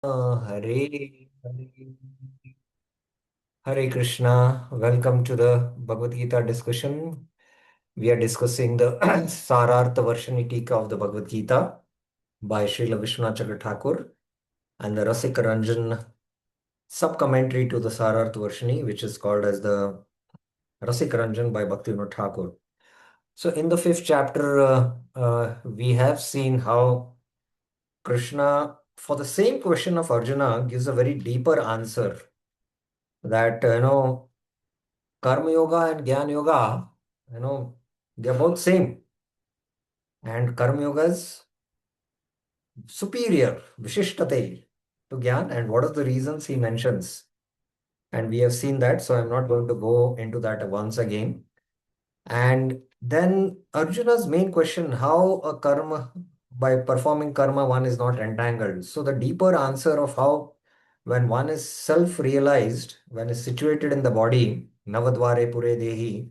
Hare Hare Krishna. Welcome to the Bhagavad Gita discussion. We are discussing the Sarartha Varshani Tika of the Bhagavad Gita by Srila Vishwanath Chakra Thakur and the Rasika Ranjan sub-commentary to the Sarartha Varshani, which is called as the Rasika Ranjan by Bhaktivinoda Thakur. So, in the fifth chapter, we have seen how Krishna, for the same question of Arjuna, gives a very deeper answer that, Karma Yoga and Gyan Yoga, they're both same. And Karma Yoga is superior, Vishishtate, to Gyan. And what are the reasons he mentions? And we have seen that, so I'm not going to go into that once again. And then Arjuna's main question, how a karma, by performing karma, one is not entangled. So the deeper answer of how, when one is self-realized, when is situated in the body, Navadvare Pure Dehi,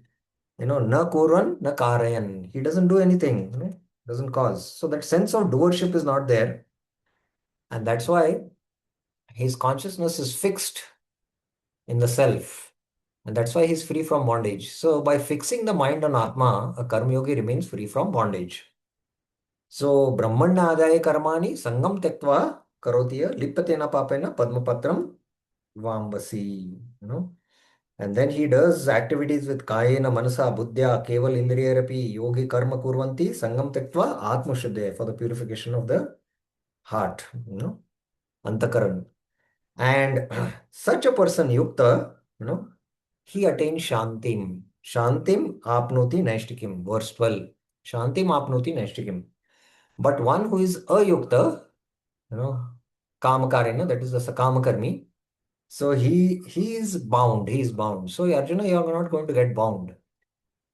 na kurvan, na karayan. He doesn't do anything, doesn't cause. So that sense of doership is not there. And that's why his consciousness is fixed in the self. And that's why he's free from bondage. So by fixing the mind on Atma, a karma yogi remains free from bondage. So Brahmanya adaya karmani sangam tektva karotiya lipatena papena padmapatram vambasi. And then he does activities with kayena manasa buddhya keval indriyarapi yogi karma kurvanti sangam tektva atma shuddhe for the purification of the heart, antakaran. And such a person yukta, he attains shantim. Shantim apnoti naishtikim. Verse 12. Shantim apnoti naishtikim. But one who is ayukta, you know, kamakarina, that is the sakamakarmi. So he is bound. He is bound. So Arjuna, you are not going to get bound.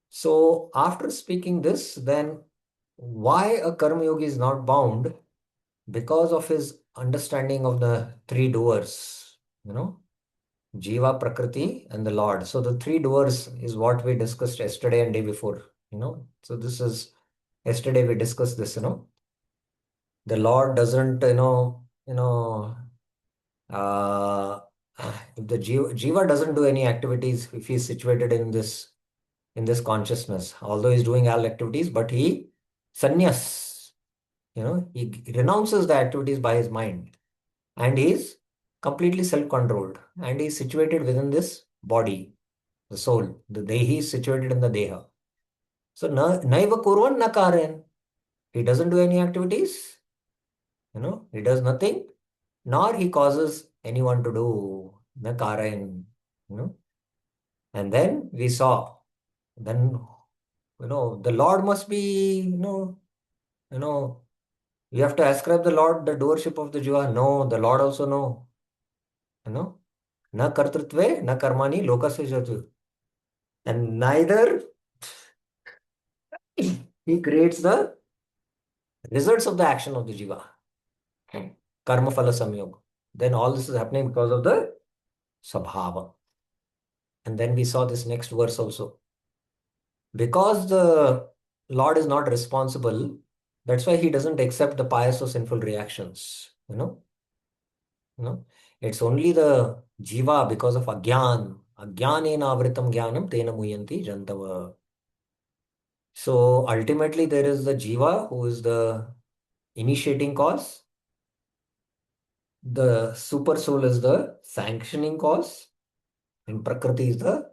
So after speaking this, then why a karma yogi is not bound? Because of his understanding of the three doers, Jiva, Prakriti, and the Lord. So the three doers is what we discussed yesterday and day before, So this is, yesterday we discussed this, The Lord doesn't, uh, if the Jiva doesn't do any activities if he's situated in this consciousness, although he's doing all activities, but he sannyas, he renounces the activities by his mind and he's completely self-controlled and he's situated within this body, the soul. The Dehi is situated in the Deha. So naiva kurvan na karen. He doesn't do any activities, he does nothing, nor he causes anyone to do na karen, And then we saw, then, the Lord must be, we have to ascribe the Lord the doership of the Jiva. No, the Lord also know, na kartrutve, na karmani, lokasya jatu. And neither he creates the results of the action of the Jiva. Karma phala samyog. Then all this is happening because of the Sabhava. And then we saw this next verse also. Because the Lord is not responsible, that's why he doesn't accept the pious or sinful reactions. It's only the Jiva because of Agyan. Agyanena avritam jnanam tena muyanti jantava. So ultimately there is the Jiva who is the initiating cause. The super soul is the sanctioning cause. And Prakriti is the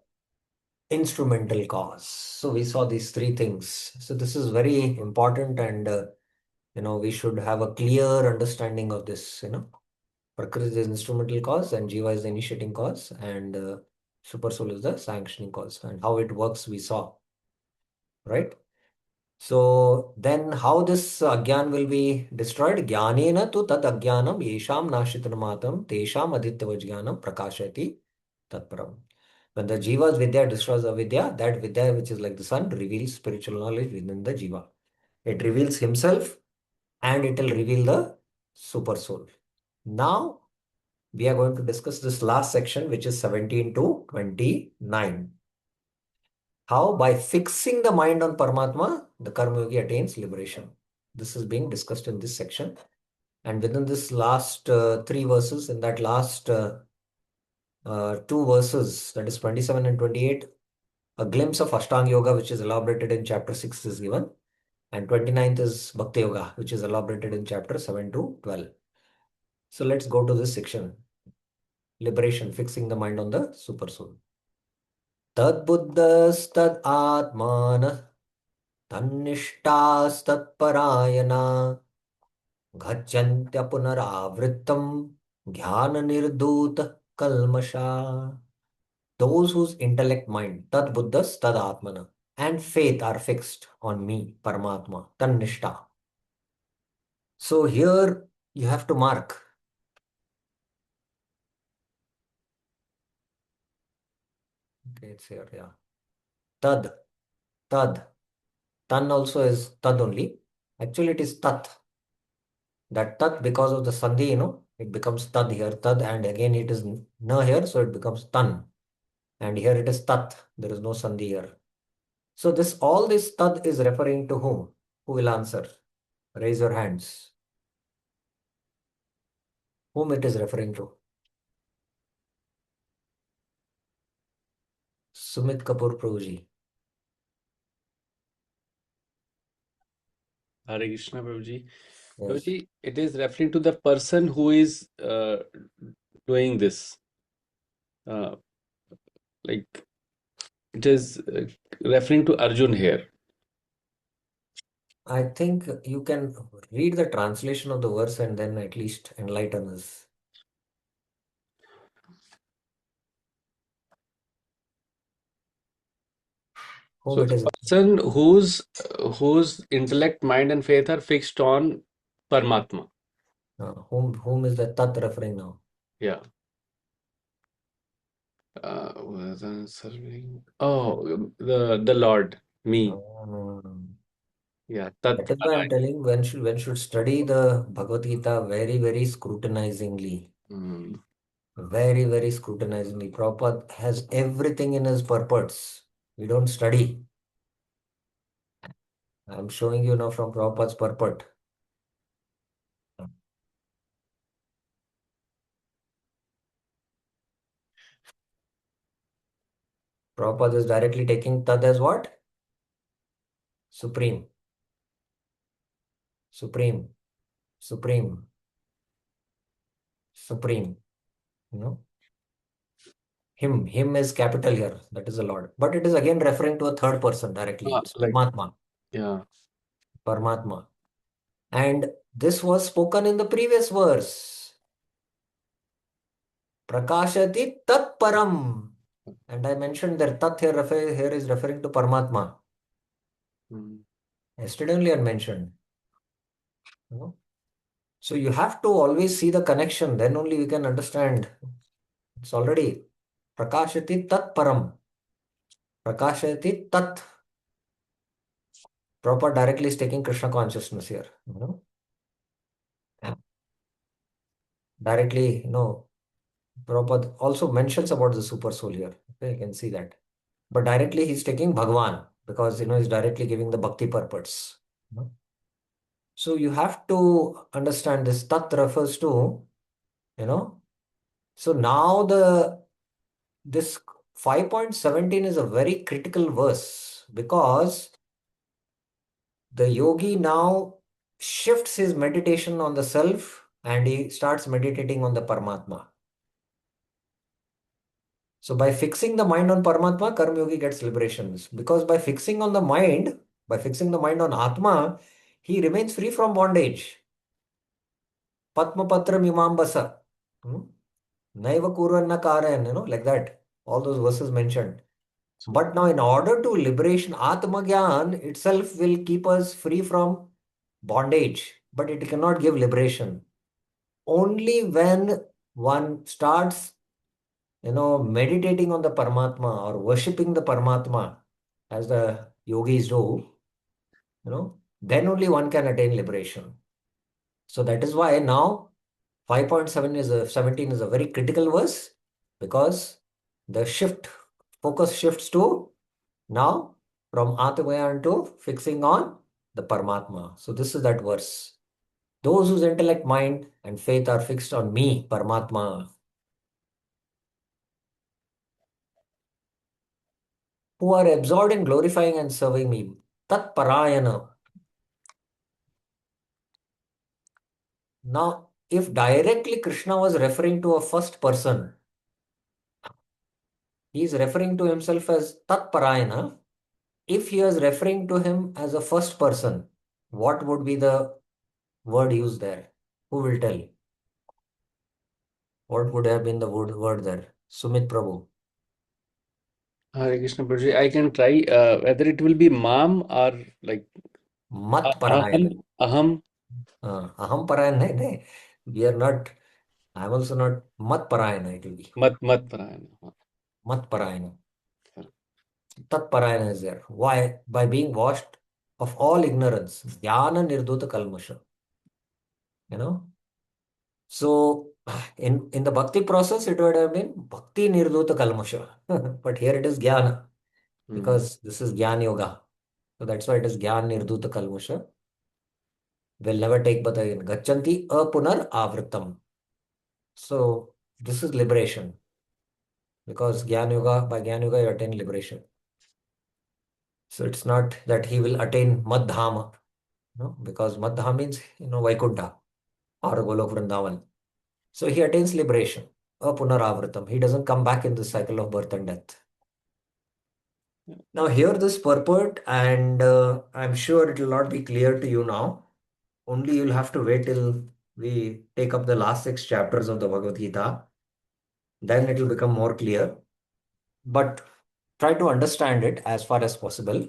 instrumental cause. So we saw these three things. So this is very important and, we should have a clear understanding of this, Prakriti is the instrumental cause and Jiva is the initiating cause and super soul is the sanctioning cause. And how it works we saw, right? So then how this agyan will be destroyed? Jnanena tu tad agyanam yesham nashitanamatam tesham adityavajnanam prakashati tatparam. When the Jiva's Vidya destroys avidya, that Vidya which is like the sun reveals spiritual knowledge within the Jiva. It reveals himself and it will reveal the super soul. Now we are going to discuss this last section which is 17 to 29. How? By fixing the mind on Paramatma, the Karma Yogi attains liberation. This is being discussed in this section. And within this last three verses, in that last two verses, that is 27 and 28, a glimpse of Ashtanga Yoga, which is elaborated in chapter 6, is given. And 29th is Bhakti Yoga, which is elaborated in chapter 7 to 12. So let's go to this section. Liberation, fixing the mind on the super soul. Tad buddhas tad atmana tannishtas tad parayana gacchantya punaravrittam jnana nirdut kalmasha. Those whose intellect mind, tad buddhas tad atmana, and faith are fixed on me, Paramatma, tannishta. So here you have to mark. Okay, it's here, yeah. Tad, tad. Tan also is tad only. Actually, it is tat. That tat, because of the sandhi, it becomes tad here, tad, and again it is na here, so it becomes tan. And here it is tat. There is no sandhi here. So all this tad is referring to whom? Who will answer? Raise your hands. Whom it is referring to? Sumit Kapoor Prabhuji. Hare Krishna, Prabhuji. Yes. Prabhuji, it is referring to the person who is doing this. Uh, like it is referring to Arjun here. I think you can read the translation of the verse and then at least enlighten us. Whom So it the is. person whose intellect, mind, and faith are fixed on Paramatma. Whom is the tat referring now? Yeah. Was I serving? Oh, the Lord, me. Um, Yeah, Tat that is why I'm Paraya. telling when should study the Bhagavad Gita very, very scrutinizingly. Hmm. Very, very scrutinizingly. Prabhupada has everything in his purports. We don't study. I'm showing you now from Prabhupada's purport. Prabhupada is directly taking Tad as what? Supreme, Supreme, Supreme, Supreme. You know, him is capital here. That is the Lord. But it is again referring to a third person directly. It's Like, Paramatma. yeah. Paramatma. And this was spoken in the previous verse. Prakashati tat param. And I mentioned that tat here is referring to Paramatma. Hmm. Yesterday only I mentioned. You know? So you have to always see the connection, then only we can understand. It's already Prakashati tat param. Prakashati tat. Proper directly is taking Krishna consciousness here. Directly, Prabhupada also mentions about the super soul here. Okay, you can see that. But directly he's taking Bhagwan because he's directly giving the bhakti purpose. You know. So you have to understand this tat refers to, you know. So now this 5.17 is a very critical verse because the yogi now shifts his meditation on the self and he starts meditating on the Paramatma. So by fixing the mind on Paramatma, Karma Yogi gets liberations. Because by fixing the mind on Atma, he remains free from bondage. Patma Patra Mimambasa. Naiva Kurvanna Karayan, like that. All those verses mentioned. But now, in order to liberation, Atma Gyan itself will keep us free from bondage, but it cannot give liberation. Only when one starts meditating on the Paramatma or worshipping the Paramatma as the yogis do, then only one can attain liberation. So that is why now 17 is a very critical verse because the focus shifts to now from Atmaya to fixing on the Paramatma. So this is that verse. Those whose intellect, mind, and faith are fixed on me, Paramatma, who are absorbed in glorifying and serving me. Tat Parayana. Now, if directly Krishna was referring to a first person, he is referring to himself as Tat Parayana. If he was referring to him as a first person, what would be the word used there? Who will tell? What would have been the word there? Sumit Prabhu. Hare Krishna Prabhuji, I can try whether it will be mam or like Mat aham, Parayana. aham, Aham Parayana. No, no. We are not, I'm also not Mat Parayana, it will be. mat parayana. Mat Parayana. Tat Parayana is there. Why? By being washed of all ignorance. Jnana Nirdhuta Kalmasha. You know? So, in the bhakti process, it would have been Bhakti Nirdhuta Kalmasha. But here it is Jnana, Hmm. because this is Jnana Yoga. So that's why it is Jnana Nirdhuta Kalmasha. Will never take but again. Gachanti apunar avritam. So this is liberation, because Jnana Yoga, by Jnana Yoga, you attain liberation. So it's not that he will attain Madhama, no, because Madhama means, Vaikuntha or Golok Vrindavan. So he attains liberation, apunaravritam. He doesn't come back in the cycle of birth and death. Now, hear this purport, and I'm sure it will not be clear to you now. Only you'll have to wait till we take up the last six chapters of the Bhagavad Gita. Then it will become more clear. But try to understand it as far as possible.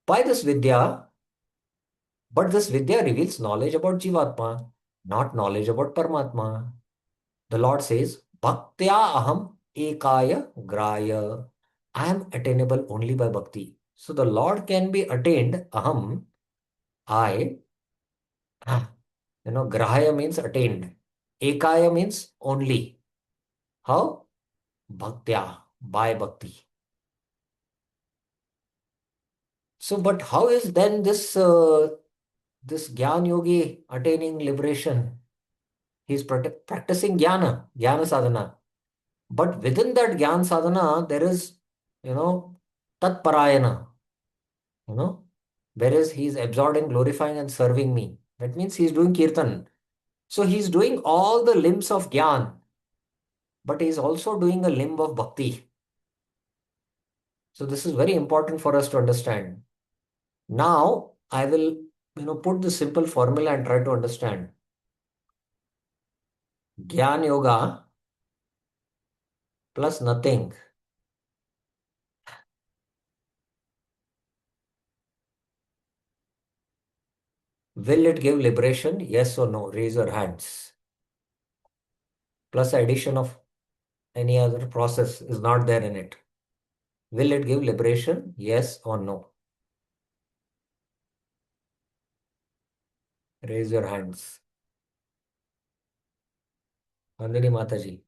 By this Vidya, but this Vidya reveals knowledge about Jivatma, not knowledge about Paramatma. The Lord says, Bhaktya aham ekaya graya. I am attainable only by bhakti. So the Lord can be attained, aham, I, grahaya means attained. Ekaya means only. How? Bhaktya, by bhakti. So, but how is then this Gyan Yogi attaining liberation? He's practicing Jnana sadhana. But within that Gyan sadhana, there is, Tat Parayana, you know, whereas he is absorbed in glorifying and serving me. That means he is doing Kirtan. So he's doing all the limbs of Gyan, but he is also doing a limb of Bhakti. So this is very important for us to understand. Now, I will, put the simple formula and try to understand. Gyan Yoga plus nothing. Will it give liberation? Yes or no? Raise your hands. Plus addition of any other process is not there in it. Will it give liberation? Yes or no? Raise your hands. Nandini Mataji.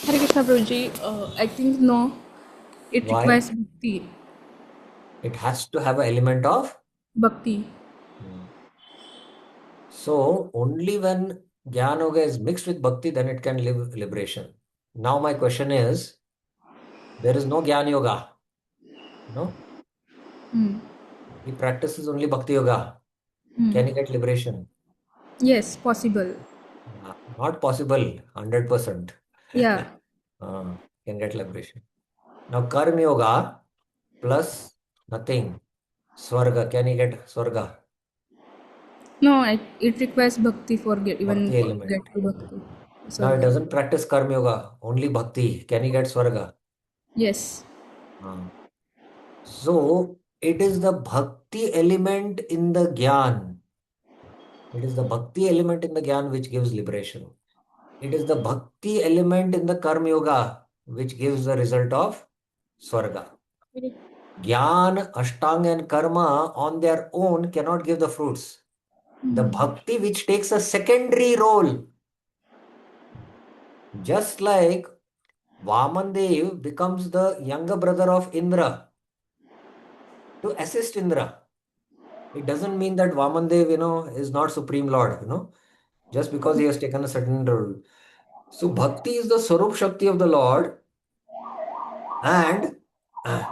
Hare Krishna Prabhuji, I think no, it Why? requires bhakti. It has to have an element of. Bhakti. Hmm. So only when Jnana Yoga is mixed with Bhakti, then it can live liberation. Now my question is, there is no Jnana Yoga. No? Hmm. He practices only Bhakti Yoga. Hmm. Can he get liberation? Yes, possible. Not possible, 100%. Yeah. Can get liberation. Now, Karma Yoga plus nothing. Swarga. Can you get Swarga? No, it requires bhakti for Bhakti element. get to bhakti. Now, it Sorga. doesn't practice Karma Yoga, only Bhakti. Can you get Swarga? Yes. Uh, so, it is the Bhakti element in the Gyan. It is the Bhakti element in the Gyan which gives liberation. It is the Bhakti element in the Karma Yoga which gives the result of Swarga. Gyan, Ashtanga, and Karma on their own cannot give the fruits. The bhakti which takes a secondary role, just like Vamandev becomes the younger brother of Indra to assist Indra. It doesn't mean that Vamandev, is not Supreme Lord, just because he has taken a certain role. So bhakti is the Swarup Shakti of the Lord, and uh,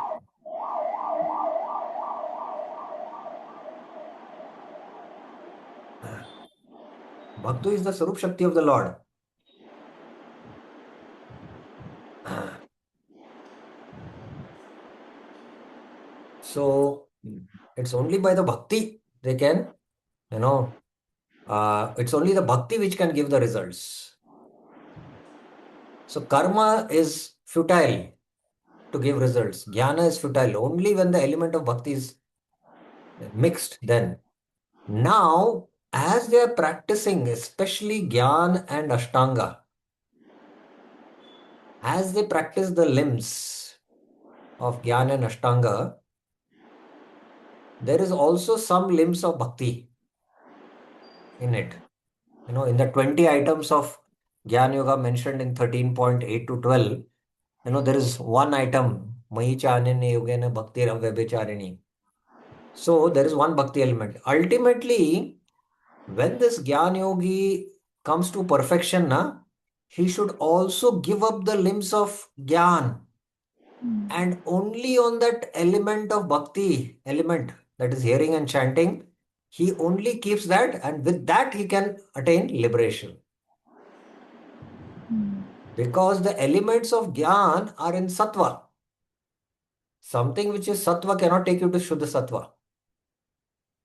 uh, bhakti is the Swarup Shakti of the Lord. Uh, so it's only by the bhakti they can, it's only the bhakti which can give the results. So karma is futile to give results. Jnana is futile. Only when the element of bhakti is mixed, then. Now, as they are practicing, especially Gyan and Ashtanga, as they practice the limbs of Gyan and Ashtanga, there is also some limbs of bhakti in it. In the 20 items of Gyan Yoga mentioned in 13.8 to 12, there is one item, Mahi Chanine Yogena Bhakti Vyabhicharini. So there is one bhakti element. Ultimately, when this Gyan Yogi comes to perfection, he should also give up the limbs of Gyan, and only on that element of bhakti, element that is hearing and chanting, he only keeps that, and with that he can attain liberation. Because the elements of Gyan are in Sattva. Something which is Sattva cannot take you to Shuddha Sattva.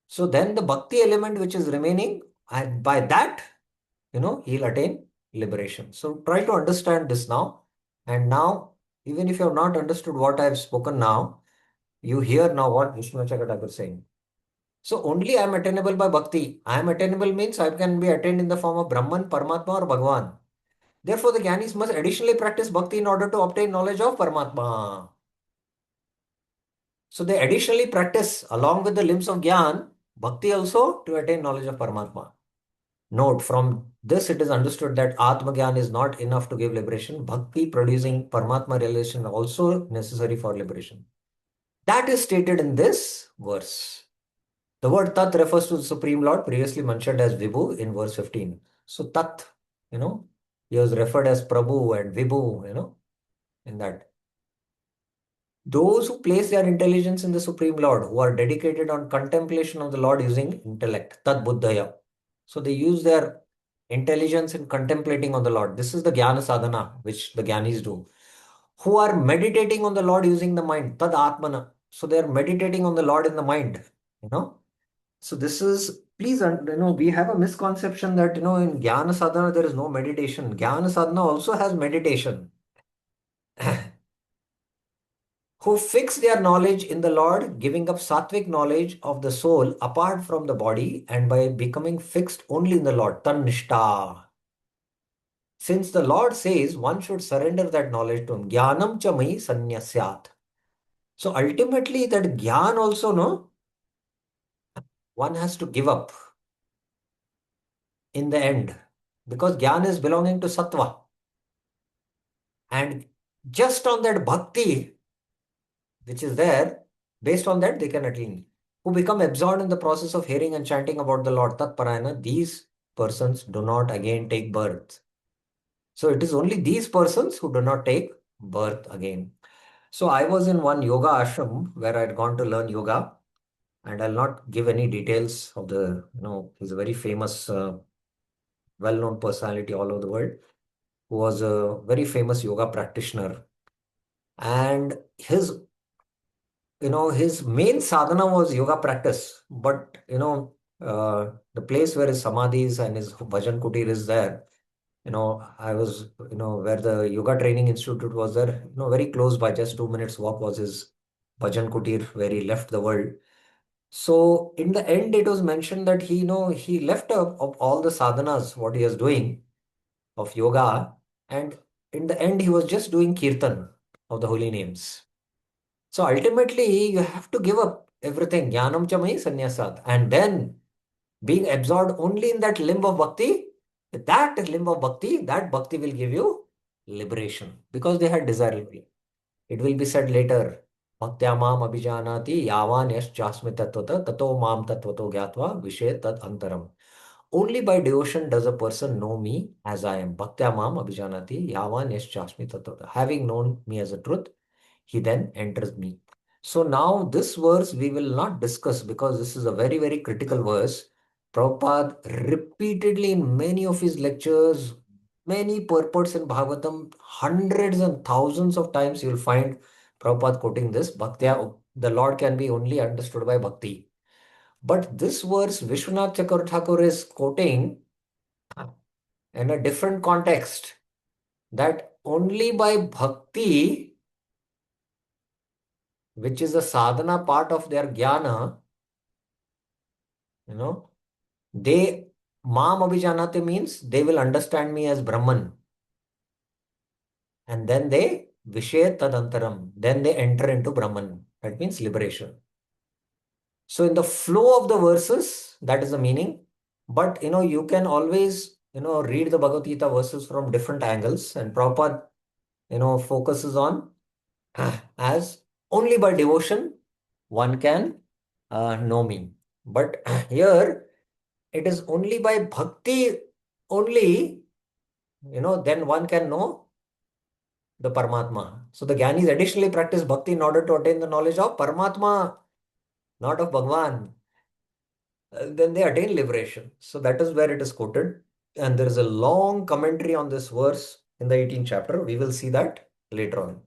So then the bhakti element which is remaining, and by that, he'll attain liberation. So try to understand this now. And now, even if you have not understood what I have spoken now, you hear now what Vishnachakata is saying. So only I am attainable by bhakti. I am attainable means I can be attained in the form of Brahman, Paramatma or Bhagavan. Therefore, the Jnanis must additionally practice bhakti in order to obtain knowledge of Paramatma. So they additionally practice along with the limbs of Jnana, bhakti also to attain knowledge of Paramatma. Note, from this it is understood that Atma Gyan is not enough to give liberation. Bhakti producing Paramatma realization is also necessary for liberation. That is stated in this verse. The word Tat refers to the Supreme Lord, previously mentioned as Vibhu in verse 15. So Tat, he was referred as Prabhu and Vibhu, in that. Those who place their intelligence in the Supreme Lord, who are dedicated on contemplation of the Lord using intellect, Tat Buddhaya. So they use their intelligence in contemplating on the Lord. This is the Jnana Sadhana, which the Jnanis do. Who are meditating on the Lord using the mind, Tad Atmana. So they are meditating on the Lord in the mind, So this is, please, we have a misconception that, in Jnana Sadhana, there is no meditation. Jnana Sadhana also has meditation. Who fix their knowledge in the Lord, giving up sattvic knowledge of the soul apart from the body and by becoming fixed only in the Lord, Tannishta. Since the Lord says one should surrender that knowledge to him, Jnanam cha mai sanyasyat. So ultimately, that Jnan also, no, one has to give up in the end, because Jnan is belonging to Sattva. And just on that bhakti, which is there, based on that, they can attain. Who become absorbed in the process of hearing and chanting about the Lord, Tat Parayana, these persons do not again take birth. So it is only these persons who do not take birth again. So I was in one yoga ashram where I had gone to learn yoga, and I'll not give any details of the, he's a very famous, well-known personality all over the world, who was a very famous yoga practitioner. And his main sadhana was yoga practice, but, the place where his samadhis and his bhajan kutir is there, I was, where the yoga training institute was there, very close by, just 2 minutes walk was his bhajan kutir where he left the world. So in the end, it was mentioned that he left of all the sadhanas, what he was doing of yoga, and in the end, he was just doing kirtan of the holy names. So ultimately, you have to give up everything, jnanam chamai sannyasat, and then being absorbed only in that limb of bhakti, that bhakti will give you liberation, because they had desire. It will be said later Bhaktya mam abhijanati yavan yaschasmi tattvata tato mam tattvato gyatva vishe tad antaram. Only by devotion does a person know me as I am. Bhaktya mam abhijanati yavan yaschasmi tattvata. Having known me as a truth, he then enters me. So now this verse we will not discuss because this is a very, very critical verse. Prabhupada repeatedly in many of his lectures, many purports in Bhagavatam, hundreds and thousands of times you will find Prabhupada quoting this. Bhaktya, the Lord can be only understood by bhakti. But this verse Vishwanath Chakravarti Thakur is quoting in a different context, that only by bhakti, which is a sadhana part of their jnana, you know, they Mam Abhijanate means they will understand me as Brahman. And then they Vishe Tadantaram. Then they enter into Brahman. That means liberation. So in the flow of the verses, that is the meaning. But you can always, read the Bhagavad Gita verses from different angles. And Prabhupada, focuses on as only by devotion one can know me. But here it is only by bhakti only, then one can know the Paramatma. So the Gyanis additionally practice bhakti in order to attain the knowledge of Paramatma, not of Bhagwan. Then they attain liberation. So that is where it is quoted. And there is a long commentary on this verse in the 18th chapter. We will see that later on.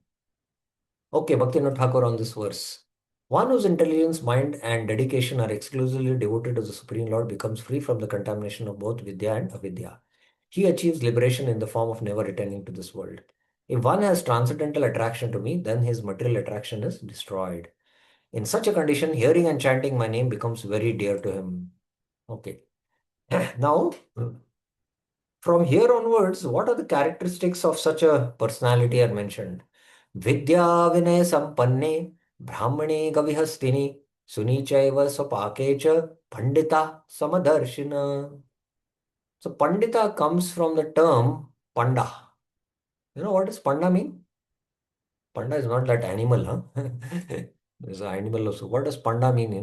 Okay, Bhaktivinoda Thakur on this verse. One whose intelligence, mind, and dedication are exclusively devoted to the Supreme Lord becomes free from the contamination of both Vidya and Avidya. He achieves liberation in the form of never returning to this world. If one has transcendental attraction to me, then his material attraction is destroyed. In such a condition, hearing and chanting my name becomes very dear to him. Okay. Now, from here onwards, what are the characteristics of such a personality are mentioned? Vidya Vinay Sampanne, Brahmane Gavihastini, Sunichaiva Swapakecha, Pandita Samadarshina. So, Pandita comes from the term Panda. You know what does Panda mean? Panda is not that animal, huh? There's an animal also. What does Panda mean?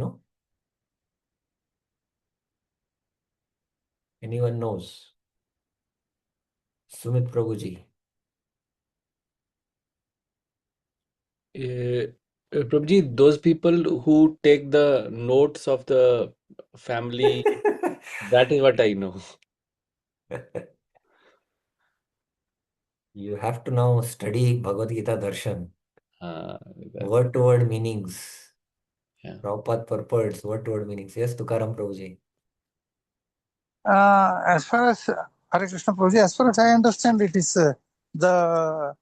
Anyone knows? Sumit Prabhuji. Prabhuji, those people who take the notes of the family, that is what I know. You have to now study Bhagavad Gita Darshan, Uh, that, word to word meanings, yeah. Prabhupada purports, word to word meanings. Yes, Tukaram Prabhuji. As far as Hare Krishna Prabhuji, as far as I understand, it is the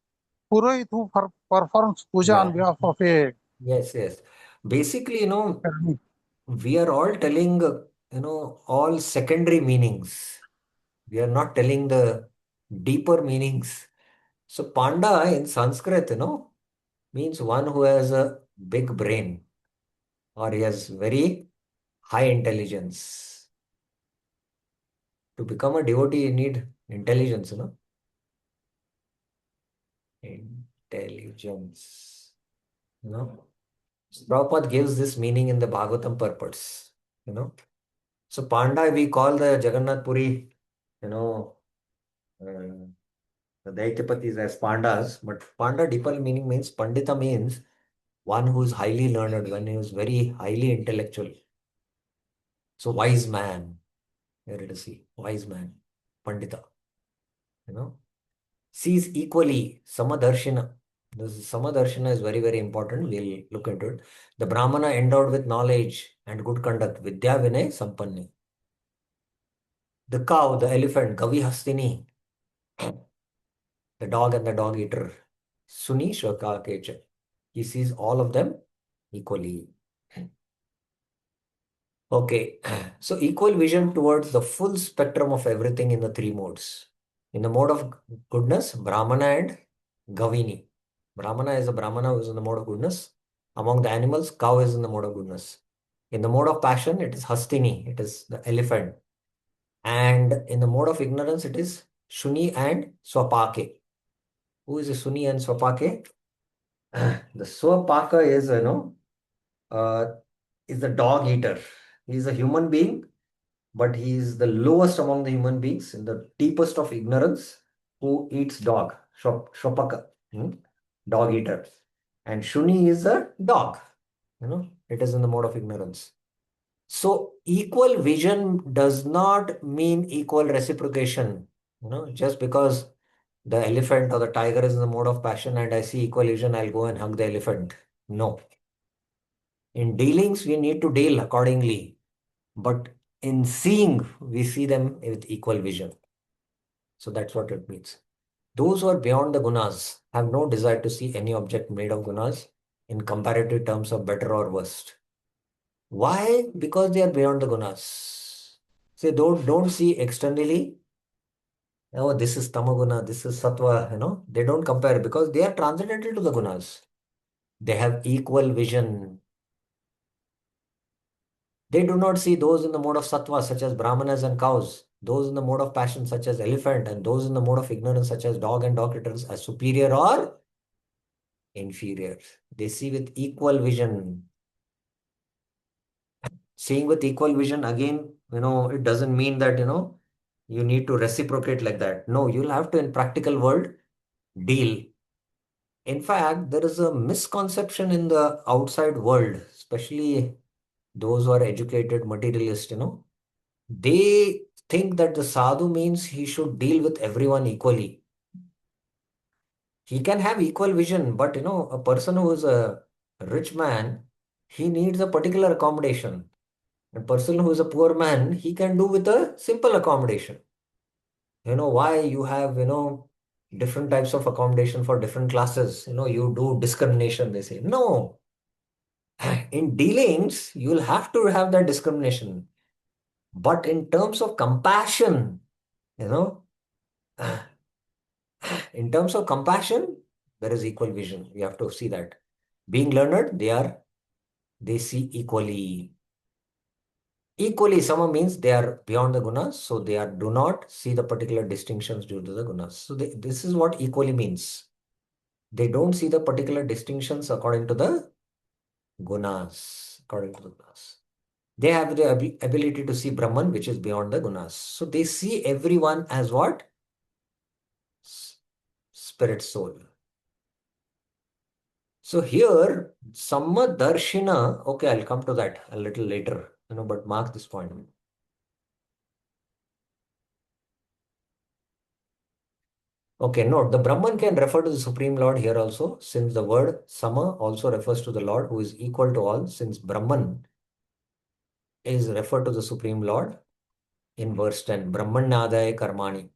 Purohit who performs puja on Yeah. behalf of a Yes, yes. Basically, karmi. we are all telling, all secondary meanings. We are not telling the deeper meanings. So, Panda in Sanskrit, means one who has a big brain or he has very high intelligence. To become a devotee, you need intelligence. Intelligence. You know. So Prabhupada gives this meaning in the Bhagavatam purports. So Panda, we call the Jagannath Puri, uh, the Daityapatis as Pandas, but Panda deeper meaning means Pandita means one who is highly learned, one who is very highly intellectual. So wise man, here it is, wise man, Pandita, you know. Sees equally Samadarshina. This Samadarshina is very, very important. We'll look into it. The Brahmana endowed with knowledge and good conduct, Vidya Vinay Sampanni. The cow, the elephant, Gavi Hastini, the dog and the dog eater, Suni Shoka Kecha. He sees all of them equally. Okay, so equal vision towards the full spectrum of everything in the three modes. In the mode of goodness, Brahmana and Gavini. Brahmana is a Brahmana who is in the mode of goodness. Among the animals, cow is in the mode of goodness. In the mode of passion, it is Hastini, it is the elephant. And in the mode of ignorance, it is Shuni and Swapake. Who is a Suni and Swapake? The Swapaka is, uh, is the dog eater. He's a human being, but he is the lowest among the human beings in the deepest of ignorance who eats dog. Shopaka, dog eater. And Shuni is a dog. It is in the mode of ignorance. So equal vision does not mean equal reciprocation. Just because the elephant or the tiger is in the mode of passion and I see equal vision, I'll go and hug the elephant. No. In dealings, we need to deal accordingly. But in seeing, we see them with equal vision. So that's what it means. Those who are beyond the gunas have no desire to see any object made of gunas in comparative terms of better or worst. Why? Because they are beyond the gunas. Say, don't see externally. Oh, this is tamaguna, this is sattva, They don't compare because they are transcendental to the gunas. They have equal vision. They do not see those in the mode of sattva, such as brahmanas and cows, those in the mode of passion, such as elephant, and those in the mode of ignorance, such as dog and dog eaters, as superior or inferior. They see with equal vision. Seeing with equal vision, again, it doesn't mean that, you need to reciprocate like that. No, you'll have to, in practical world, deal. In fact, there is a misconception in the outside world, especially those who are educated materialists, they think that the sadhu means he should deal with everyone equally. He can have equal vision, but a person who is a rich man, he needs a particular accommodation. A person who is a poor man, he can do with a simple accommodation. Why you have, different types of accommodation for different classes. You do discrimination, they say. No. In dealings, you'll have to have that discrimination. But in terms of compassion, in terms of compassion, there is equal vision. We have to see that. Being learned, they see equally. Equally, sama means they are beyond the gunas, so they do not see the particular distinctions due to the gunas. So this is what equally means. They don't see the particular distinctions according to the gunas. They have the ability to see Brahman, which is beyond the gunas. So they see everyone as what? Spirit soul. So here, Samma Darshina, okay, I'll come to that a little later, but mark this point. Okay, note, the Brahman can refer to the Supreme Lord here also, since the word Sama also refers to the Lord who is equal to all, since Brahman is referred to the Supreme Lord in verse 10, Brahmanyadaya Karmani.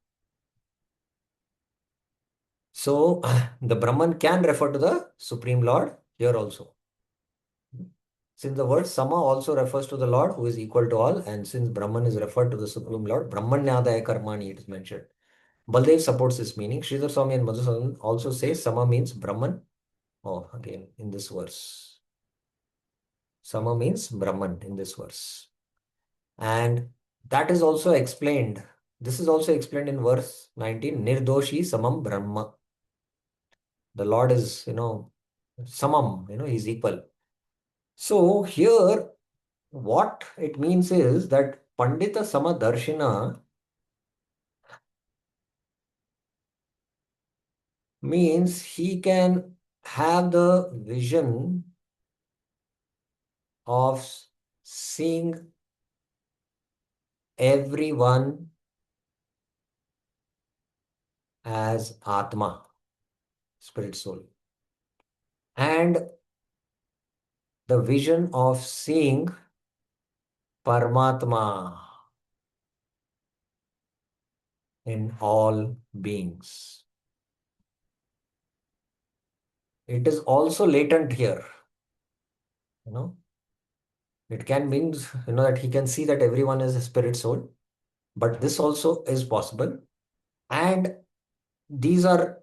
So, the Brahman can refer to the Supreme Lord here also. Since the word Sama also refers to the Lord who is equal to all, and since Brahman is referred to the Supreme Lord, Brahmanyadaya Karmani it is mentioned. Baldev supports this meaning. Sridhar Swami and Madhusudan also say Sama means Brahman. Oh, again, in this verse. Sama means Brahman in this verse. And that is also explained. This is also explained in verse 19. Nirdoshi Samam Brahma. The Lord is, Samam, he's equal. So here, what it means is that Pandita Samadarshina means he can have the vision of seeing everyone as Atma, spirit soul, and the vision of seeing Paramatma in all beings. It is also latent here. It can mean, that he can see that everyone is a spirit soul, but this also is possible. And these are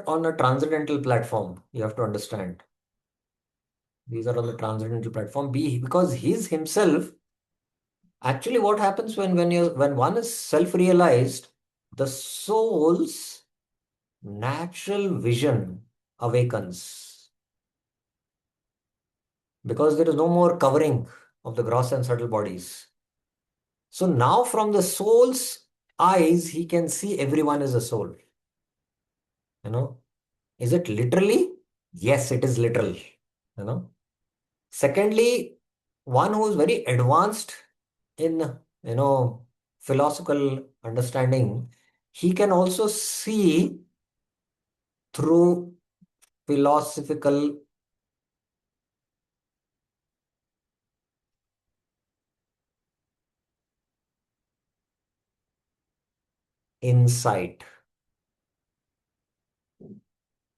on a transcendental platform. You have to understand. These are on the transcendental platform. Because he's himself. Actually, what happens when one is self-realized, the soul's natural vision awakens. because there is no more covering of the gross and subtle bodies. So now from the soul's eyes, he can see everyone as a soul. You know, is it literally? Yes, it is literal. You know. Secondly, one who is very advanced in, philosophical understanding, he can also see through philosophical insight.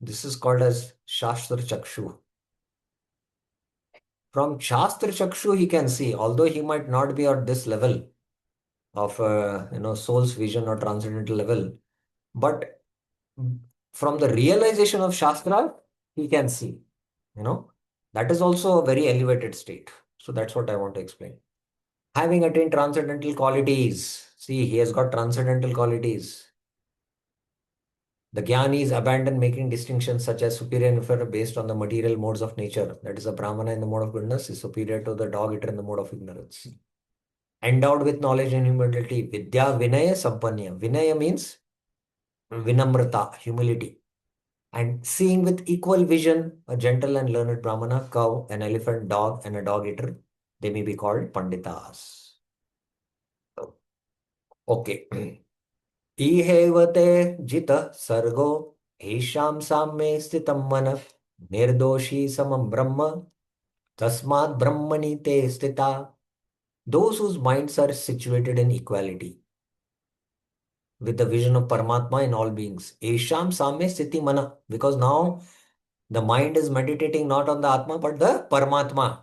This is called as Shastra Chakshu. From Shastra Chakshu, he can see, although he might not be at this level of, soul's vision or transcendental level, but from the realization of Shastra, he can see, you know, that is also a very elevated state. So that's what I want to explain. Having attained transcendental qualities, see, he has got transcendental qualities. The Gyanis abandon making distinctions such as superior and inferior based on the material modes of nature. That is, a Brahmana in the mode of goodness is superior to the dog eater in the mode of ignorance. Endowed with knowledge and humility, Vidya Vinaya Sampanya. Vinaya means Vinamrata, humility. And seeing with equal vision, a gentle and learned Brahmana, cow, an elephant, dog, and a dog eater, they may be called Panditas. Okay. Ihevate jita sargo hesham samme stitam mana nirdoshi samam brahma tasmat brahmani te stita. Those whose minds are situated in equality with the vision of Paramatma in all beings. Esham samme stiti mana. Because now the mind is meditating not on the Atma but the Paramatma.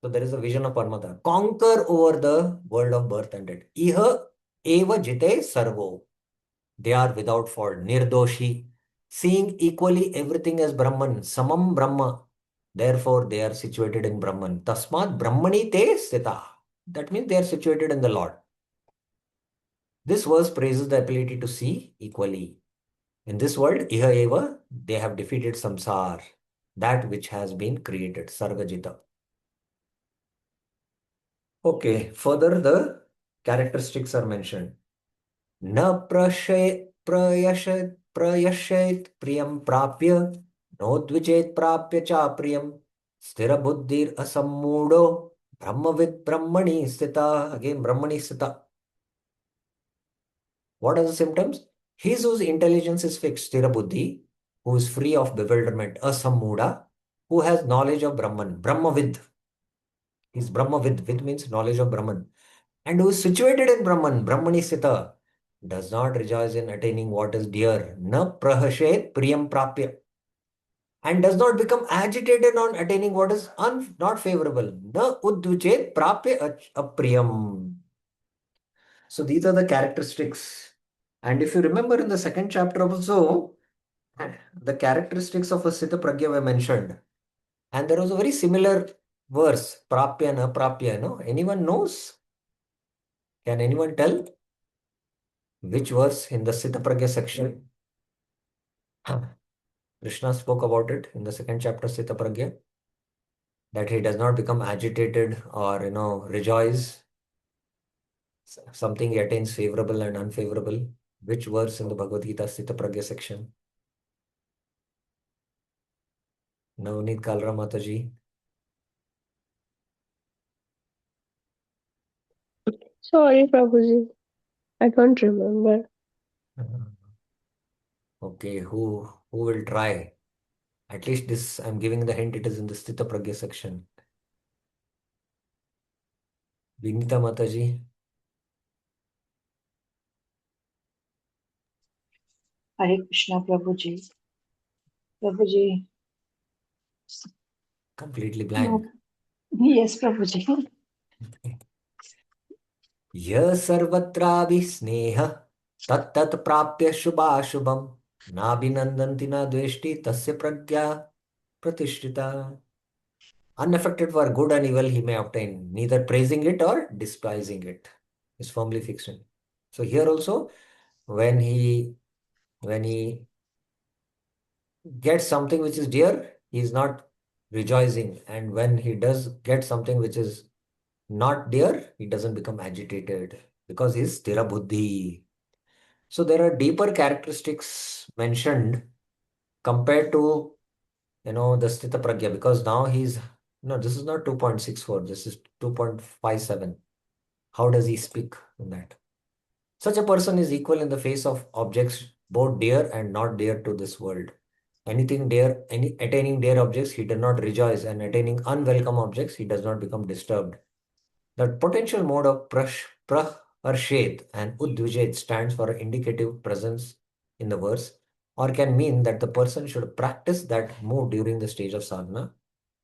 So there is a vision of Paramatma. Conquer over the world of birth and death. Iha eva jite sarvo. They are without fault. Nirdoshi. Seeing equally everything as Brahman. Samam Brahma. Therefore they are situated in Brahman. Tasmat Brahmani te stita. That means they are situated in the Lord. This verse praises the ability to see equally. In this world, Iha Eva, they have defeated Samsar, that which has been created, Sargajita. Okay, further the characteristics are mentioned. Na prayashet priyam prapya, no dvijet prapya cha priyam, sthira buddhir asammudo, brahmavid brahmani sthita. Again, brahmani sthita. What are the symptoms? His whose intelligence is fixed, sthira buddhi, who is free of bewilderment, asammuda, who has knowledge of Brahman, Brahmavid. He's Brahmavid. Vid means knowledge of Brahman. And who is situated in Brahman, Brahmani Sita, does not rejoice in attaining what is dear, na prahashet priyam prapya, and does not become agitated on attaining what is not favorable, na udvichet prapya apriyam. So these are the characteristics. And if you remember in the second chapter also, the characteristics of a Sita Pragya were mentioned. And there was a very similar verse, prapya and aprapya. No? Anyone knows? Can anyone tell which verse in the Sita Pragya section? Krishna spoke about it in the second chapter, Sita Pragya, that he does not become agitated or, rejoice. Something he attains favorable and unfavorable. Which verse in the Bhagavad Gita, Sita Pragya section? Navneet Kalra Mataji. Sorry, Prabhuji. I don't remember. Okay, who will try? At least this, I'm giving the hint, it is in the Sthita Pragya section. Vinita Mataji. Hare Krishna, Prabhuji. Prabhuji. Completely blank. No. Yes, Prabhuji. यः सर्वत्राभि स्नेहः तत्तत् प्राप्य शुभाशुभं नाभिनन्दन्ति न द्वेष्टि तस्य प्रज्ञा प्रतिष्ठिता. Unaffected for good and evil he may obtain, neither praising it or despising it. Is firmly fixed in. So here also, when he gets something which is dear, he is not rejoicing. And when he does get something which is not dear, he doesn't become agitated because he's sthira buddhi. So there are deeper characteristics mentioned compared to, the sthita pragya, because now he's, no, this is not 2.64, this is 2.57. How does he speak in that? Such a person is equal in the face of objects both dear and not dear to this world. Anything dear, attaining dear objects, he does not rejoice, and attaining unwelcome objects, he does not become disturbed. The potential mode of praharshed and udvijed stands for indicative presence in the verse, or can mean that the person should practice that mood during the stage of sadhana.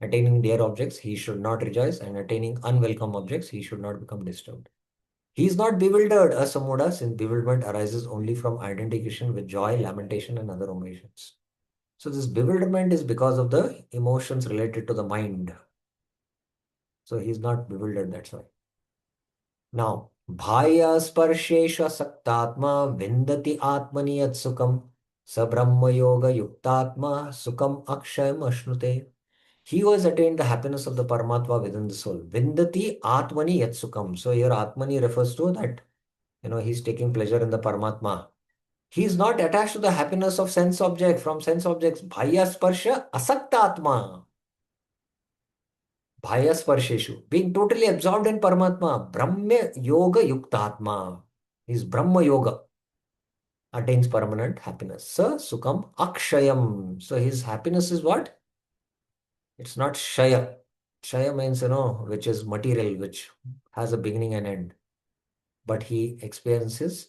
Attaining dear objects, he should not rejoice, and attaining unwelcome objects, he should not become disturbed. He is not bewildered, asamuda, since bewilderment arises only from identification with joy, lamentation, and other emotions. So this bewilderment is because of the emotions related to the mind. So he is not bewildered, that's why. Now, bhaya sparshesha saktatma vindati atmani yat sukam sabrahma yoga yuktatma sukam akshayam ashnute. He who has attained the happiness of the Paramatma within the soul. Vindati atmani yat sukam. So here atmani refers to that, he's taking pleasure in the Paramatma. He is not attached to the happiness of sense object, from sense objects. Bhaya sparsha asaktatma. Bhaya sparsheshu. Being totally absorbed in Paramatma. Brahma yoga yuktatma. His Brahma yoga attains permanent happiness. Sa sukam akshayam. So his happiness is what? It's not shaya. Shaya means, which is material, which has a beginning and end. But he experiences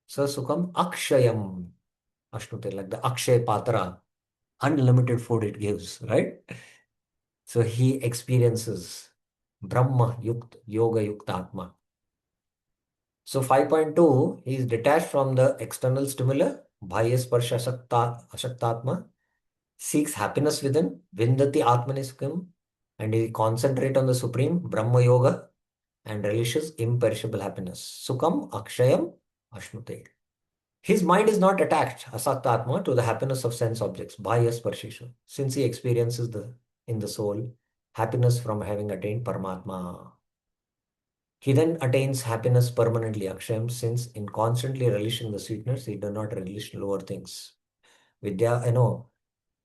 sa sukam akshayam. Ashnute, like the Akshay Patra, unlimited food it gives, right? So he experiences Brahma Yukt, Yoga Yukta Atma. So 5.2, he is detached from the external stimuli, Bhaya Sparsha Ashaktatma, seeks happiness within, Vindati Atmanisukam, and he concentrate on the Supreme Brahma Yoga and relishes imperishable happiness. Sukam Akshayam Ashnute. His mind is not attached, asaktatma, to the happiness of sense objects, bhaya sparsheshu, since he experiences in the soul happiness from having attained Paramatma. He then attains happiness permanently, akshayam, since in constantly relishing the sweetness, he does not relish lower things. Vidya,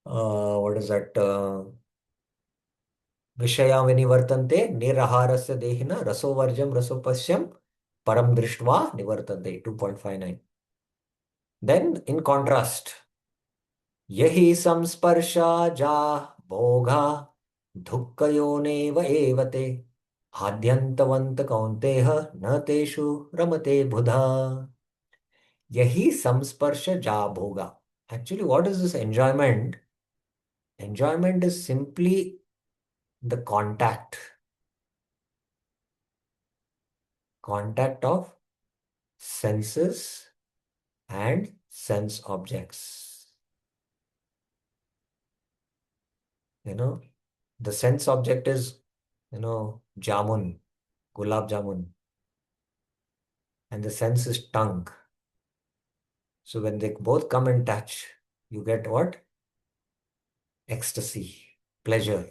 what is that? Vishaya vinivartante, niraharasya dehina, rasovarjam rasopashyam, param drishtva nivartante, 2.59. Then, in contrast, यही संस्पर्शा जा भोगा दुःखयोनेव एव ते आद्यन्तवन्त कौन्तेह न तेषु रमते बुधा. यही संस्पर्श जा भोगा. Actually, what is this enjoyment? Enjoyment is simply the contact of senses and sense objects. The sense object is, jamun, gulab jamun, and the sense is tongue. So when they both come in touch, you get what? Ecstasy, pleasure.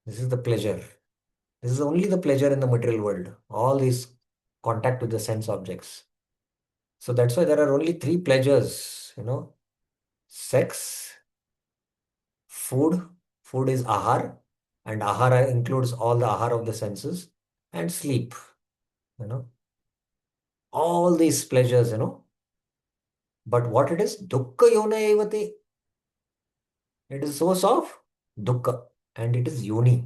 This is the pleasure. This is only the pleasure in the material world. All these contact with the sense objects. So that's why there are only three pleasures, sex, food. Food is ahar, and ahara includes all the ahar of the senses, and sleep, all these pleasures, But what it is? Dukkha yona evate. It is source of dukkha, and it is yoni.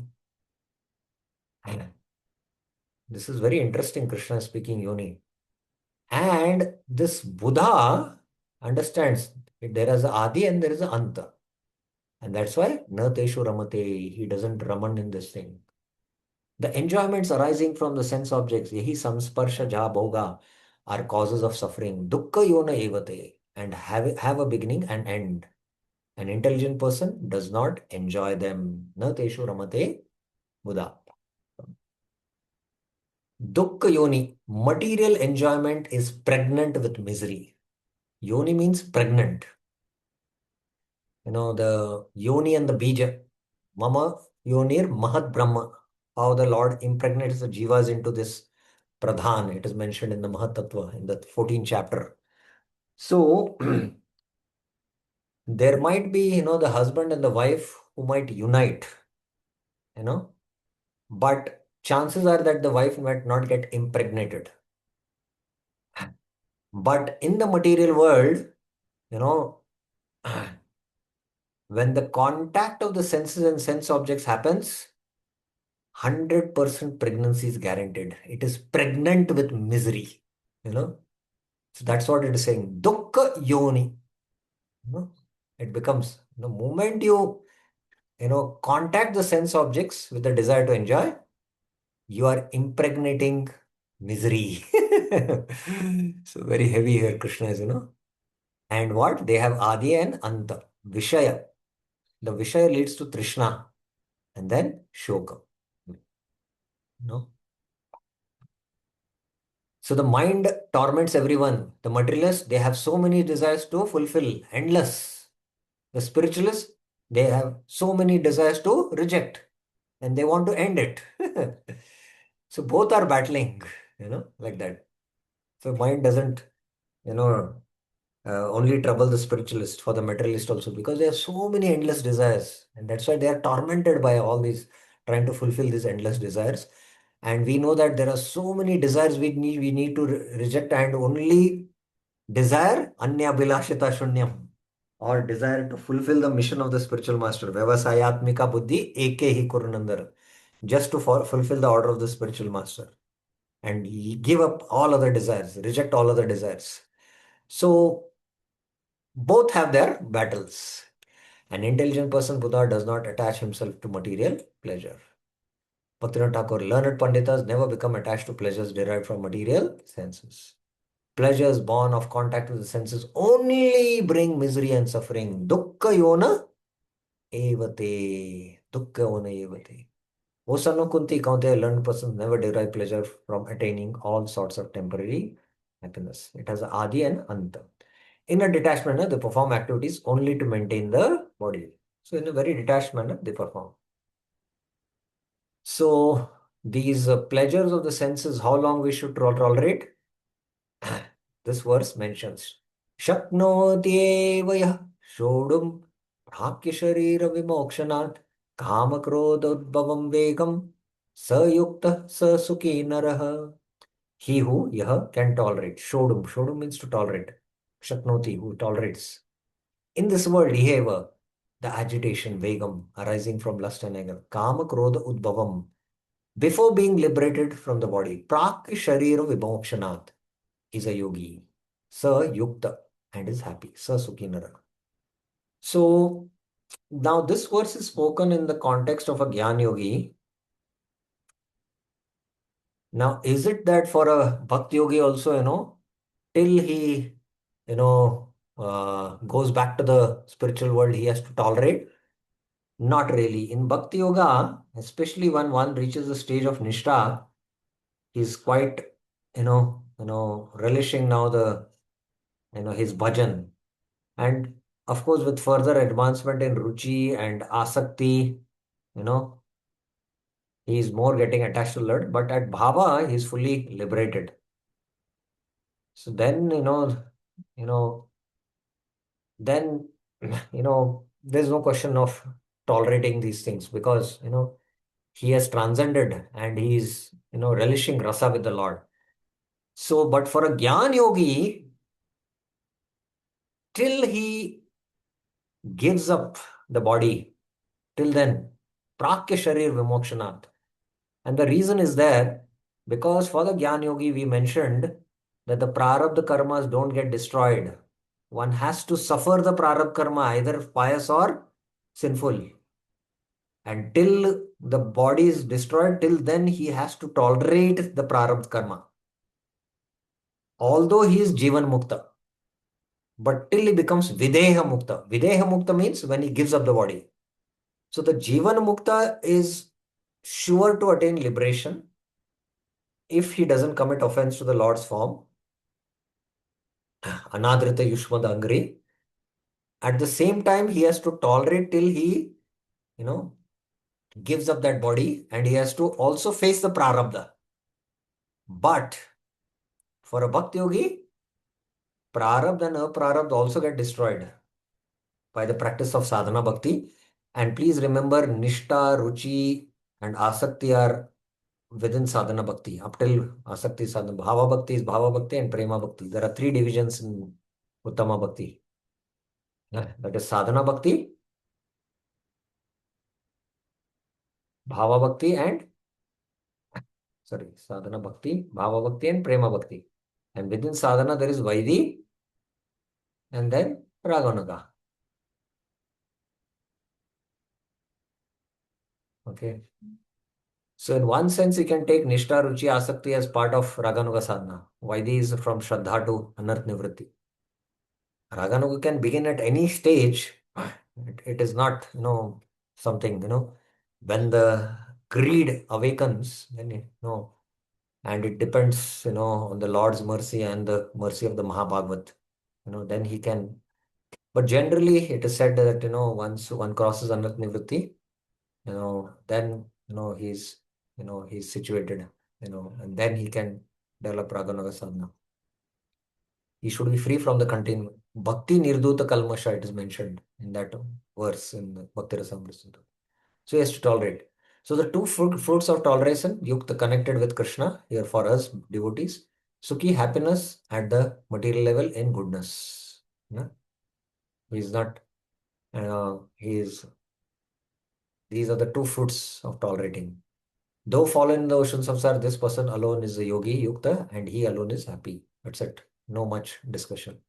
This is very interesting, Krishna speaking yoni. And this Buddha understands there is a adi and there is a anta. And that's why na teshu ramate, he doesn't raman in this thing. The enjoyments arising from the sense objects, yahi samsparsha ja bhoga, are causes of suffering. Dukkha yona evate, and have a beginning and end. An intelligent person does not enjoy them. Na teshu ramate Buddha. Dukkha yoni, material enjoyment is pregnant with misery. Yoni means pregnant. the yoni and the bija. Mama yonir mahat brahma. How the Lord impregnates the jivas into this pradhan. It is mentioned in the Mahatattva in the 14th chapter. So there might be, the husband and the wife who might unite, but chances are that the wife might not get impregnated. But in the material world, you know, when the contact of the senses and sense objects happens, 100% pregnancy is guaranteed. It is pregnant with misery, So that's what it is saying. Dukkha yoni. It becomes the moment you, contact the sense objects with the desire to enjoy, you are impregnating misery. So very heavy here, Krishna is. And what? They have Adi and Anta. Vishaya. The Vishaya leads to Trishna. And then Shoka. No? So the mind torments everyone. The materialists, they have so many desires to fulfill, endless. The spiritualists, they have so many desires to reject. And they want to end it. So both are battling, like that. So mind doesn't, only trouble the spiritualist, for the materialist also, because there are so many endless desires, and that's why they are tormented by all these, trying to fulfill these endless desires. And we know that there are so many desires we need to reject, and only desire anya bilashita shunyam, or desire to fulfill the mission of the spiritual master, vyavasayatmika buddhi eke hi kurunandar, just to fulfill the order of the spiritual master, and give up all other desires, reject all other desires. So both have their battles. An intelligent person, Buddha, does not attach himself to material pleasure. Bhaktivinoda Thakur, learned Panditas never become attached to pleasures derived from material senses. Pleasures born of contact with the senses only bring misery and suffering. Dukkha yona evate. Dukkha yona evate. O son of Kunti, Kaunteya, learned persons never derive pleasure from attaining all sorts of temporary happiness. It has Adi and Anta. In a detached manner, they perform activities only to maintain the body. So in a very detached manner, they perform. So these pleasures of the senses, how long we should tolerate? This verse mentions, Shaknotyevaya shodum bhakya sharira vimokshanat kama krododbhavam vegam sayukta sasuki naraha. He who can tolerate. Shodum. Shodum means to tolerate. Shaknoti, who tolerates. In this world, Iheva, the agitation, vegam, arising from lust and anger, kama, krodha, udbhavam, before being liberated from the body, prak sharira vimokshanat, is a yogi. Sa yukta, and is happy. Sa sukhinara. So, now this verse is spoken in the context of a Gyan yogi. Now, is it that for a Bhakti yogi also, till he, goes back to the spiritual world, he has to tolerate? Not really. In Bhakti Yoga, especially when one reaches the stage of Nishtha, he's quite, relishing now his bhajan. And of course, with further advancement in Ruchi and Asakti, he is more getting attached to Lord. But at Bhava, he is fully liberated. So then, then, there's no question of tolerating these things, because, he has transcended and he is, relishing rasa with the Lord. So, but for a Gyan yogi, till he gives up the body, till then, prakya sharir vimokshanat. And the reason is there, because for the Gyan yogi, we mentioned that the prarabdha karmas don't get destroyed. One has to suffer the prarabdha karma, either pious or sinful. And till the body is destroyed, till then he has to tolerate the prarabdha karma. Although he is Jivan Mukta, but till he becomes Videha Mukta. Videha Mukta means when he gives up the body. So the Jivan Mukta is sure to attain liberation if he doesn't commit offense to the Lord's form, Anadrita Yushmad Angri, At the same time, he has to tolerate till he, gives up that body, and he has to also face the prarabdha. But for a bhakti yogi, prarabdha and aprarabdha also get destroyed by the practice of sadhana bhakti. And please remember, nishta, ruchi, and asakti are within sadhana bhakti. Up till asakti sadhana, bhava bhakti is bhava bhakti and prema bhakti. There are three divisions in uttama bhakti. Yeah, that is sadhana bhakti, bhava bhakti, and sadhana bhakti, bhava bhakti, and prema bhakti. And within sadhana, there is vaidhi and then raganuga. Okay. So in one sense, you can take Nishta, Ruchi, Asakti as part of Raganuga sadhana. Vaidhi is from Shraddha to Anarth Nivritti. Raganuga can begin at any stage. It is not, something, when the greed awakens, then, and it depends, on the Lord's mercy and the mercy of the Mahabhagavat. Then he can. But generally, it is said that, once one crosses Anarth Nivritti, then, he's situated, and then he can develop Raganuga sadhana. He should be free from the containment. Bhakti Nirduta Kalmasha, it is mentioned in that verse in the Bhakti Rasamrita Sindhu. So he has to tolerate. So the two fruits of toleration, Yukta connected with Krishna, here for us devotees. Sukhi, happiness at the material level in goodness. Yeah? He is not, these are the two fruits of tolerating. Though fallen in the oceans of samsara, this person alone is a yogi, yukta, and he alone is happy. That's it. No much discussion.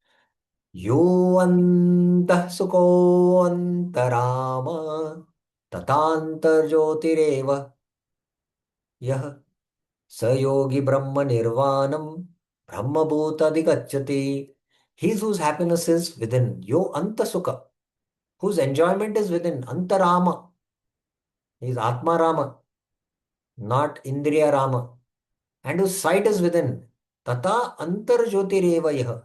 Yo antah sukho antarama tatantar jyotireva yah sayogi brahma nirvanam brahma bhuta digacchati. He whose happiness is within. Yo anta sukha. Whose enjoyment is within. Antarama. He is Atma Rama, not Indriya Rama. And whose sight is within. Tata antar jyotireva yah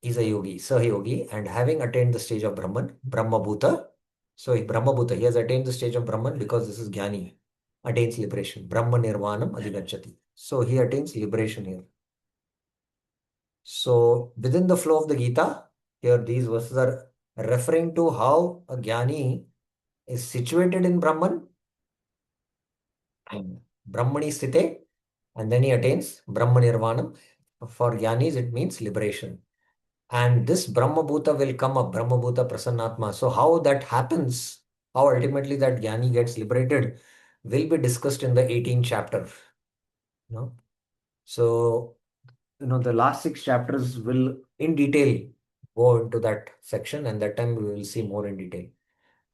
is a yogi, sahayogi, and having attained the stage of Brahman, Brahma Bhuta. So Brahma Bhuta, he has attained the stage of Brahman because this is Jnani, attains liberation. Brahma Nirvanam Adhigacchati. So he attains liberation here. So within the flow of the Gita, here these verses are referring to how a Jnani is situated in Brahman, and Brahmani Sthite, and then he attains Brahma Nirvanam. For Jnanis, it means liberation. And this Brahma Bhuta will come up, Brahma Bhuta Prasannatma. So how that happens, how ultimately that Jnani gets liberated, will be discussed in the 18th chapter. So, the last 6 chapters will in detail go into that section, and that time we will see more in detail.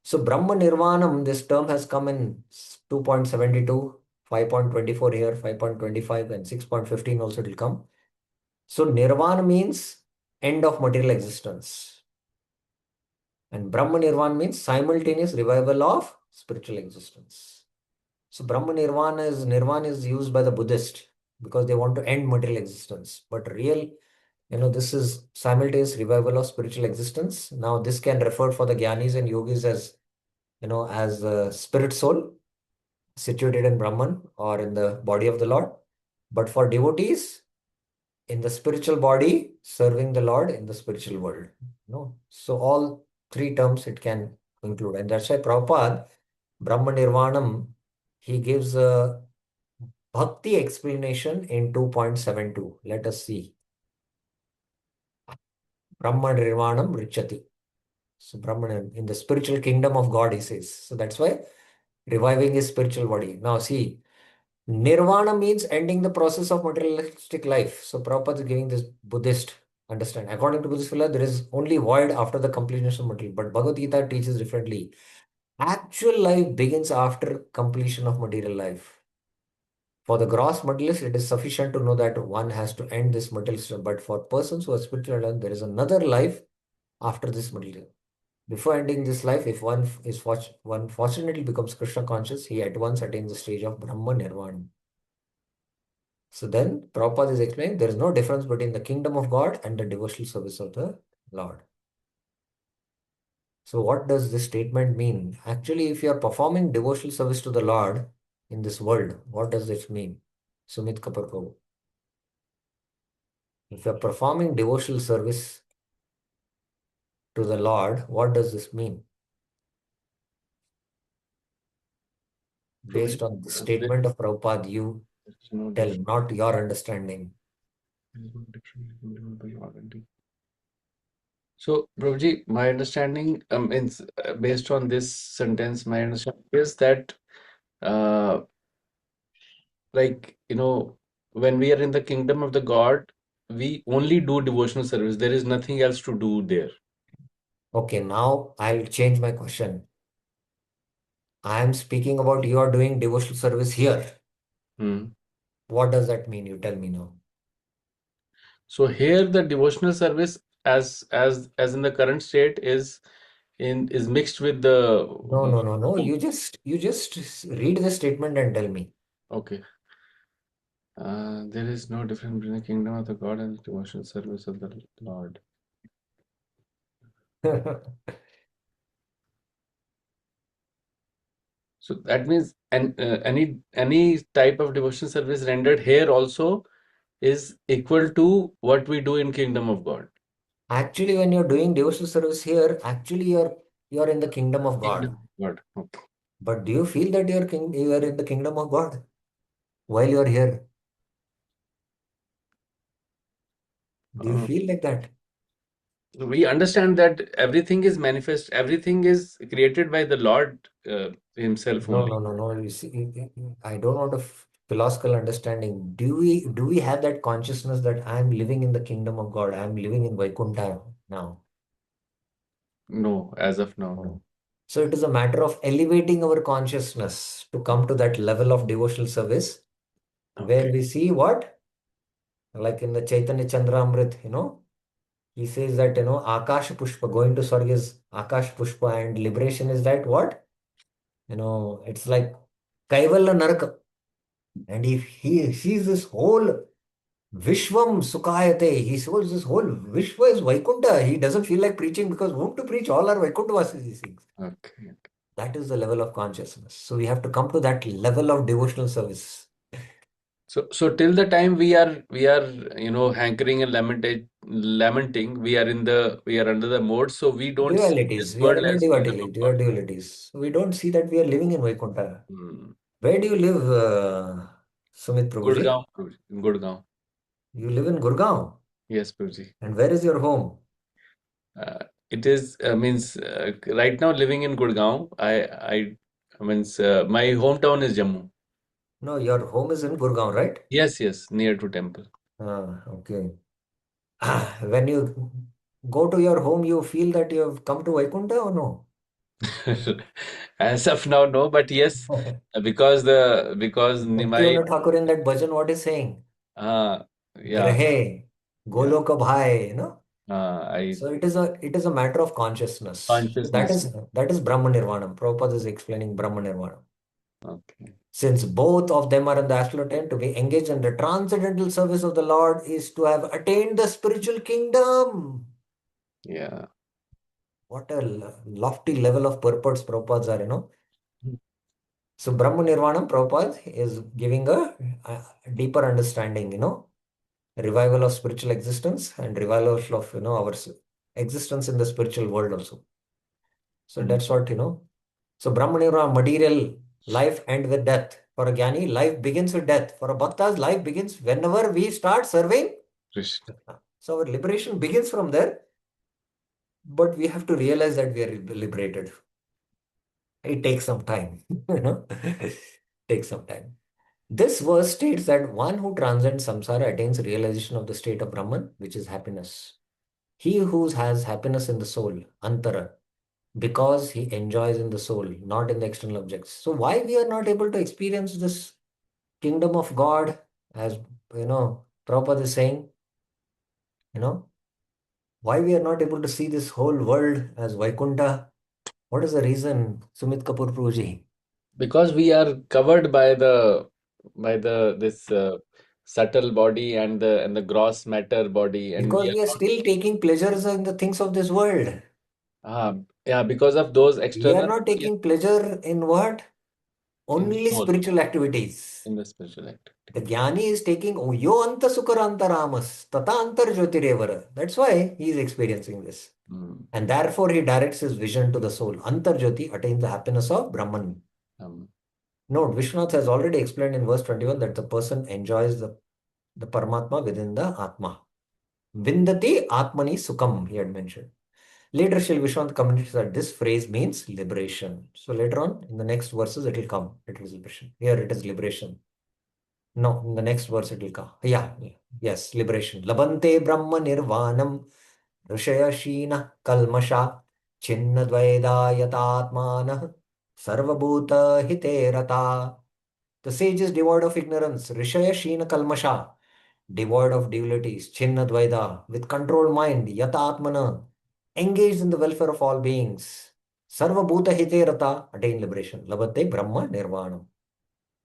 So Brahma Nirvanam, this term has come in 2.72, 5.24 here, 5.25, and 6.15 also will come. So Nirvana means end of material existence. And Brahma Nirvana means simultaneous revival of spiritual existence. So Brahma Nirvana is used by the Buddhist because they want to end material existence. But real, this is simultaneous revival of spiritual existence. Now this can refer for the Jnanis and Yogis as, as a spirit soul situated in Brahman or in the body of the Lord. But for devotees, in the spiritual body, serving the Lord in the spiritual world. So all 3 terms it can include. And that's why Prabhupada, Brahma Nirvanam, he gives a bhakti explanation in 2.72. Let us see. Brahma Nirvanam Richati. So Brahman, in the spiritual kingdom of God, he says. So that's why reviving his spiritual body. Now see, Nirvana means ending the process of materialistic life. So Prabhupada is giving this Buddhist understand. According to Buddhist philosophy, there is only void after the completion of material. But Bhagavad Gita teaches differently. Actual life begins after completion of material life. For the gross materialist, it is sufficient to know that one has to end this material system. But for persons who are spiritual, there is another life after this material. Before ending this life, if one fortunately becomes Krishna conscious, he at once attains the stage of Brahma Nirvana. So then Prabhupada is explaining there is no difference between the kingdom of God and the devotional service of the Lord. So what does this statement mean? Actually, if you are performing devotional service to the Lord in this world, what does this mean? Sumit Kapoor Prabhu. If you are performing devotional service to the Lord, what does this mean? Based on the statement of Prabhupada, you tell, not your understanding. So, Prabhuji, my understanding is based on this sentence, my understanding is that, uh, when we are in the kingdom of the God, we only do devotional service. There is nothing else to do there. Okay, now I'll change my question. I am speaking about you are doing devotional service here. Hmm. What does that mean? You tell me now. So here the devotional service, as in the current state, is mixed with the. No. You just read the statement and tell me. Okay. There is no difference between the kingdom of the God and the devotional service of the Lord. So that means, any type of devotional service rendered here also is equal to what we do in kingdom of God. Actually, when you're doing devotional service here, actually you're in the kingdom of God. Kingdom of God. Okay. But do you feel that you are in the kingdom of God while you're here? Do you Uh, feel like that? we understand that everything is manifest, everything is created by the Lord Himself only. No. You see, I don't want a philosophical understanding. Do we have that consciousness that I'm living in the kingdom of God? I'm living in Vaikuntha now. No, as of now, no. So it is a matter of elevating our consciousness to come to that level of devotional service where Okay. we see what? Like in the Chaitanya Chandramrit, he says that, Akash Pushpa, going to Swarg is Akash Pushpa, and liberation is that what? It's like Kaivalya Naraka. And if he sees this whole Vishwam Sukhayate, he sees this whole Vishwa is Vaikuntha. He doesn't feel like preaching because whom to preach? All are Vaikuntha Vasis, he thinks. Okay. That is the level of consciousness. So we have to come to that level of devotional service. So till the time we are hankering and lamenting, we are under the mode, so we don't see Dualities. this We are world in the as kingdom of duality. We God. are dualities. We don't see that we are living in Vaikuntha. Hmm. Where do you live, Sumit Prabhuji? Gurgaon, Prabhuji, in Gurgaon. You live in Gurgaon. Yes, Prabhuji. And where is your home? It is means right now living in Gurgaon. I means my hometown is Jammu. No, your home is in Gurgaon, right? Yes, near to temple. Okay. When you go to your home, you feel that you have come to Vaikuntha or no? As of now, no, but yes, because my Bhaktivinoda Thakur in that bhajan, what is saying? yeah, Grahe, yeah, Goloka Bhai, I So it is a matter of consciousness. So that consciousness. is that is Brahma Nirvana. Prabhupada is explaining Brahma Nirvana. Okay, Since both of them are in the absolute end, to be engaged in the transcendental service of the Lord is to have attained the spiritual kingdom. yeah. What a lofty level of purports Prabhupads are. So Brahma Nirvana, Prabhupada is giving a deeper understanding, revival of spiritual existence and revival of, our existence in the spiritual world also. So Mm. that's what. So Brahma Nirvana, material life end with death. For a Jnani, life begins with death. For a Bhaktas, life begins whenever we start serving Krishna. Krishna. So our liberation begins from there, but we have to realize that we are liberated. It takes some time, takes some time. This verse states that one who transcends samsara attains realization of the state of Brahman, which is happiness. He who has happiness in the soul, antara, because he enjoys in the soul, not in the external objects. So why we are not able to experience this kingdom of God, as Prabhupada is saying, you know, why we are not able to see this whole world as Vaikuntha? What is the reason, Sumit Kapoor Prabhuji? Because we are covered by the this subtle body and the gross matter body, and we Because are we are not. still taking pleasures in the things of this world. Ah, Yeah, because of those We are external, not taking pleasure in what? Only soul, spiritual activities. in the spiritual activity. The Jnani is taking yo anta sukaranta ramas tata antar jyotirevara. That's why he is experiencing this. And therefore he directs his vision to the soul. Antar jyoti attains the happiness of Brahman. Note, Vishwanath has already explained in verse 21 that the person enjoys the Paramatma within the Atma. Vindati Atmani Sukham, he had mentioned. Later, Srila Vishwanath commented that this phrase means liberation. So later on, in the next verses, it will come. It is liberation. Here it is liberation. No, in the next verse it will come. Yes, liberation. Labante Brahma Nirvanam Rishayashina Kalmasha Chinna Dvaidayatatmanah Sarvabhuta Hiterata. The sage is devoid of ignorance. Rishaya Shina Kalmasha, devoid of divinities. Chinna Dvaida, with controlled mind. Yata Atmana, engaged in the welfare of all beings. Sarva Bhuta Hite Rata, attain liberation. Labate Brahma Nirvana.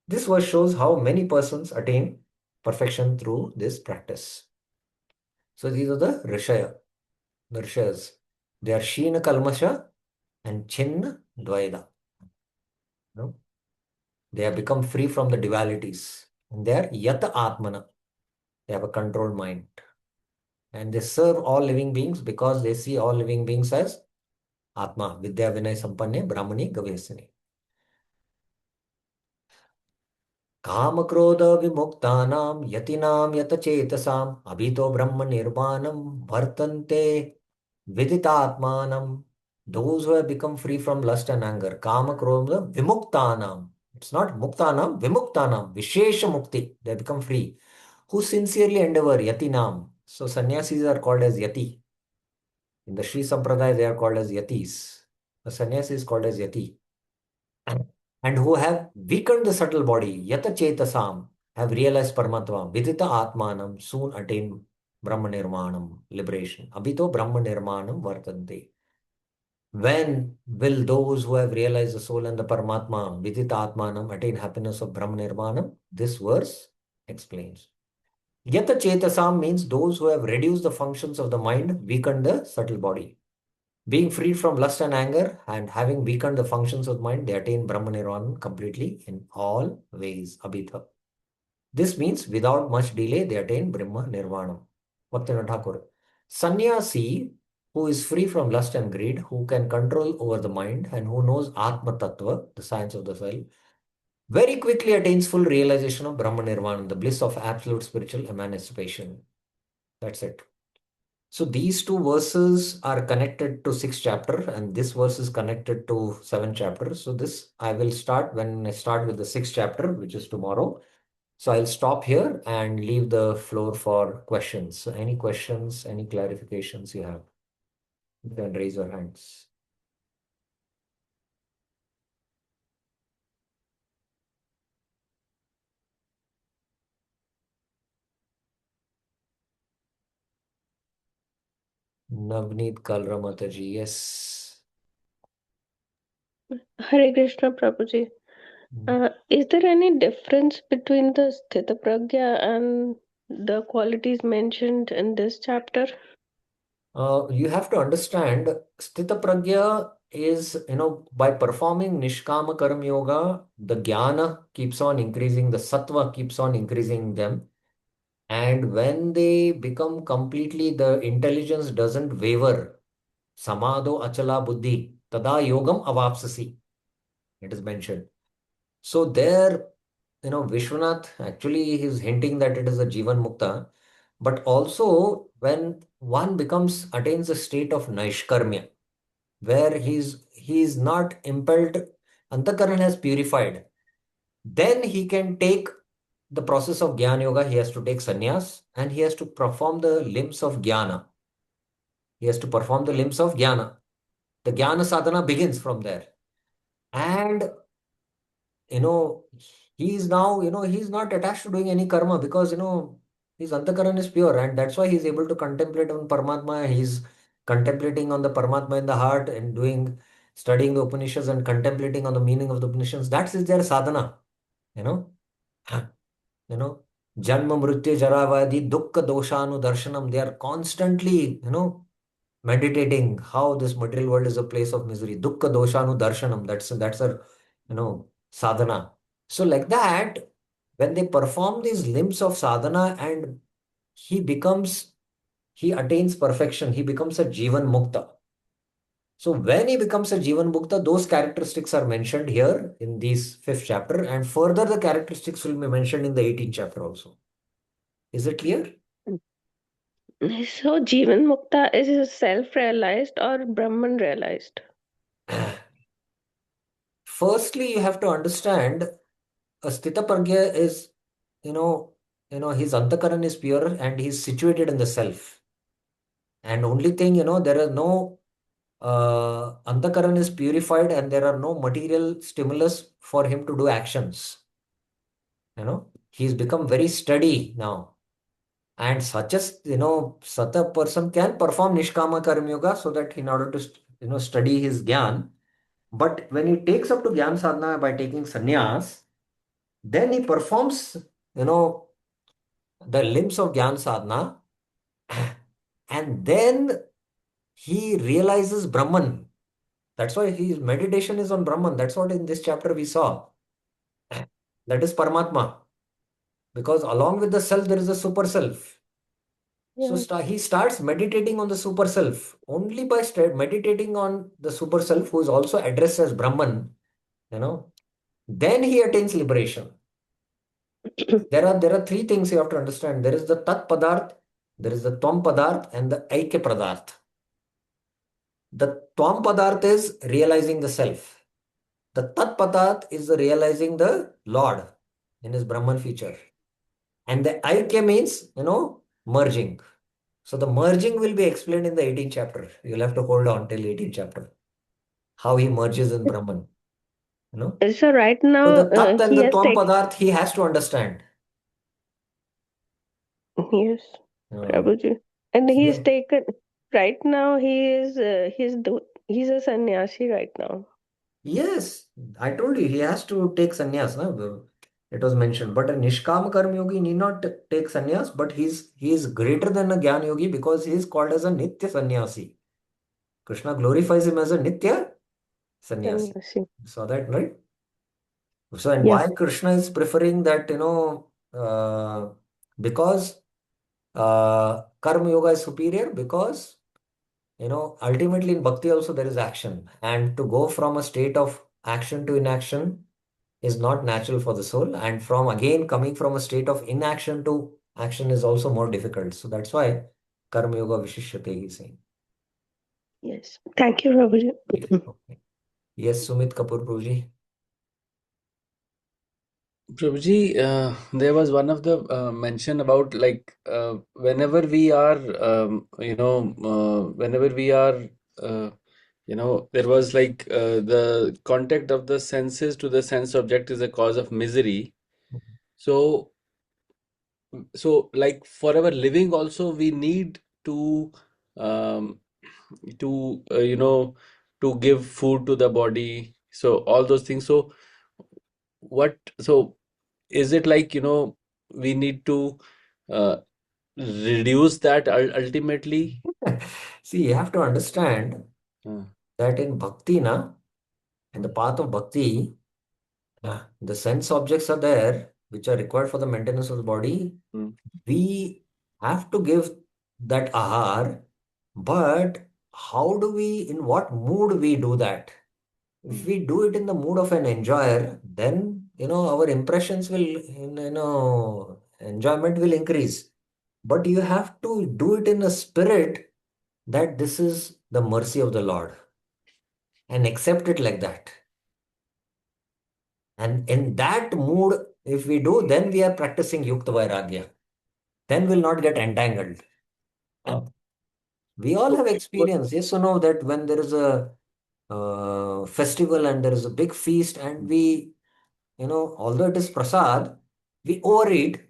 This verse shows how many persons attain perfection through this practice. So these are the Rishaya, the Rishayas. They are Shina Kalmasha and Chinna Dvaida. No? They have become free from the dualities. And they are Yata Atmana. They have a controlled mind. And they serve all living beings because they see all living beings as Atma. Vidya Vinay Sampanne Brahmani Gavesani. Kama Krodha Vimuktanam Yatinam Yatachetasam Abhito Brahma Nirvanam Vartante Viditatmanam. Those who have become free from lust and anger. Kama Krodha Vimuktanam. It's not Muktanam, Vimuktanam. Vishesha Mukti. They have become free. Who sincerely endeavor Yatinam. So sannyasis are called as Yati. In the Sri Sampradaya, they are called as Yatis. The sannyasi is called as Yati. And who have weakened the subtle body, Yata Chetasam, have realized Paramatma, Vidita Atmanam, soon attain Brahma Nirmanam, liberation. Abhito Brahma Nirmanam Vartante. When will those who have realized the soul and the Paramatma, Vidita Atmanam, attain happiness of Brahma Nirmanam? This verse explains. Yata Chetasam means those who have reduced the functions of the mind, weakened the subtle body. Being freed from lust and anger and having weakened the functions of mind, they attain Brahma Nirvana completely in all ways. Abhita. This means without much delay, they attain Brahma Nirvana. Bhaktivinoda Thakur. Sannyasi, who is free from lust and greed, who can control over the mind and who knows Atma Tattva, the science of the self, very quickly attains full realization of Brahma Nirvana, the bliss of absolute spiritual emancipation. That's it. So these two verses are connected to 6th chapter and this verse is connected to 7th chapter. So this I will start when I start with the 6th chapter, which is tomorrow. So I'll stop here and leave the floor for questions. So any questions, any clarifications you have, you can raise your hands. Navneet Kalramataji, yes. Hare Krishna Prabhuji. Is there any difference between the Sthita Pragya and the qualities mentioned in this chapter? You have to understand, Sthita Pragya is, by performing Nishkama Karam Yoga, the Jnana keeps on increasing, the Sattva keeps on increasing them. And when they become completely, the intelligence doesn't waver. Samadho Achala Buddhi, Tada Yogam Avapsasi, it is mentioned. So there, Vishwanath actually is hinting that it is a Jivan Mukta. But also, when one attains a state of Naishkarmya, where he's not impelled, Antakaran has purified, then he can take the process of Jnana Yoga, he has to take sannyas and he has to perform the limbs of Jnana. He has to perform the limbs of Jnana. The Jnana sadhana begins from there. And, he's now, he's not attached to doing any karma because, his Antakaran is pure and that's why he's able to contemplate on Paramatma. He's contemplating on the Paramatma in the heart and studying the Upanishads and contemplating on the meaning of the Upanishads. That is their sadhana, you know. Janma Mrityu Jaravadi Dukkha Doshanu Darshanam. They are constantly, meditating how this material world is a place of misery. Dukkha doshanu darshanam. That's a sadhana. So like that, when they perform these limbs of sadhana and he attains perfection, he becomes a Jivan Mukta. So when he becomes a Jivan Mukta, those characteristics are mentioned here in this fifth chapter, and further the characteristics will be mentioned in the 18th chapter also. Is it clear? So Jivan Mukta is self-realized or Brahman realized? Firstly, you have to understand a Sthita Pragya is, his Antakaran is pure and he's situated in the self. And only thing, there are no Antakaran is purified and there are no material stimulus for him to do actions. He's become very steady now. And such a person can perform Nishkama Karma Yoga so that in order to, study his Gyan. But when he takes up to Gyan Sadhana by taking sannyas, then he performs, the limbs of Gyan Sadhana, and then he realizes Brahman. That's why his meditation is on Brahman. That's what in this chapter we saw. That is Paramatma. Because along with the self, there is a super self. So Yeah. he starts meditating on the super self. Only by meditating on the super self, who is also addressed as Brahman, then he attains liberation. There are three things you have to understand. There is the Tat Padarth, there is the Tvam Padarth, and the Aikya Padarth. The Tvam Padarth is realizing the self. The Tat Padarth is realizing the Lord in his Brahman feature. And the Aikya means, merging. So the merging will be explained in the 18th chapter. You'll have to hold on till 18th chapter. How he merges in Brahman. So right So now the Tat and he the has Tvam taken. Padarth he has to understand. Yes, Uh, Prabhuji. And he's he- taken. Right now he's a sannyasi right now. yes, I told you he has to take sannyas. No? It was mentioned. But a Nishkam Karma Yogi need not take sannyas, but he is greater than a Gyan Yogi because he is called as a Nitya Sannyasi. Krishna glorifies him as a Nitya Sannyasi. Sannyasi. Saw that, right? So, and Yeah. why Krishna is preferring that, because Karma Yoga is superior, because, ultimately in Bhakti also there is action. And to go from a state of action to inaction is not natural for the soul. And from again coming from a state of inaction to action is also more difficult. So that's why Karma Yoga Vishishyate, he's saying. Yes. Thank you, Prabhuji. Okay. Yes, Sumit Kapoor Prabhuji. Prabhuji, there was one of the mention about like whenever we are, whenever we are, uh, there was like the contact of the senses to the sense object is a cause of misery. So, like for our living also, we need to, um, to give food to the body. So all those things. So so is it like, we need to uh, reduce that ultimately? See, you have to understand Uh, that in Bhakti, in the path of Bhakti, the sense objects are there, which are required for the maintenance of the body. mm, We have to give that ahar, but how do we, in what mood we do that? If mm, we do it in the mood of an enjoyer, then, our impressions will, enjoyment will increase. But you have to do it in a spirit that this is the mercy of the Lord and accept it like that. And in that mood, if we do, then we are practicing Yukta Vairagya. Then we'll not get entangled. We all so have what? experience, yes or no, that when there is a festival and there is a big feast and we, although it is prasad, we overeat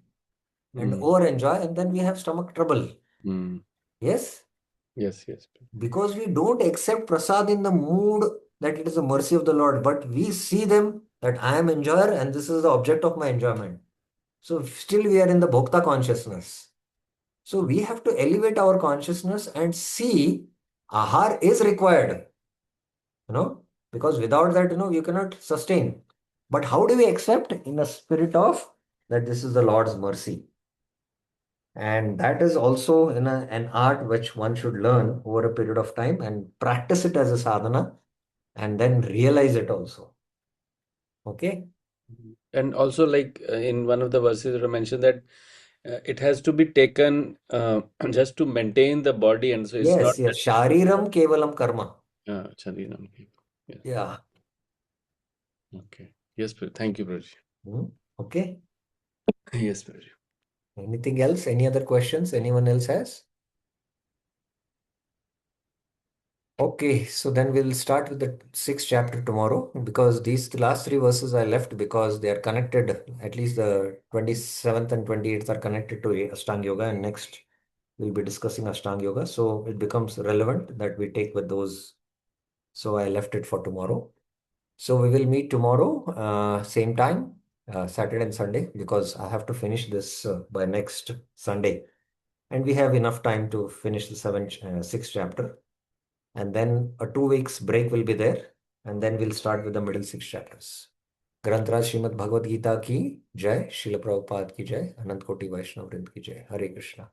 and Mm, over enjoy and then we have stomach trouble. mm, Yes? yes, yes. Because we don't accept prasad in the mood that it is the mercy of the Lord, but we see them that I am enjoyer and this is the object of my enjoyment. So still we are in the bhokta consciousness. So we have to elevate our consciousness and see Ahar is required, because without that, you cannot sustain. But how do we accept? In a spirit of that this is the Lord's mercy. And that is also an art which one should learn over a period of time and practice it as a sadhana and then realize it also. Okay? And also, like in one of the verses, it mentioned that it has to be taken just to maintain the body, and so it's not Yes. Shariram kevalam karma. Shariram. Yes. Yeah. Okay. Yes, thank you, Prabhuji. Okay. Yes, Prabhuji. Anything else? Any other questions anyone else has? Okay, so then we'll start with the sixth chapter tomorrow because these last three verses I left because they are connected. At least the 27th and 28th are connected to Ashtanga Yoga, and next we'll be discussing Ashtanga Yoga. So it becomes relevant that we take with those. So I left it for tomorrow. So we will meet tomorrow, same time, Saturday and Sunday, because I have to finish this by next Sunday. And we have enough time to finish the sixth chapter. And then a 2 weeks break will be there. And then we'll start with the middle six chapters. Grantraj Srimad Bhagavad Gita ki Jai, Srila Prabhupada ki Jai, Anant Koti Vaishnav Vrind ki Jai. Hare Krishna.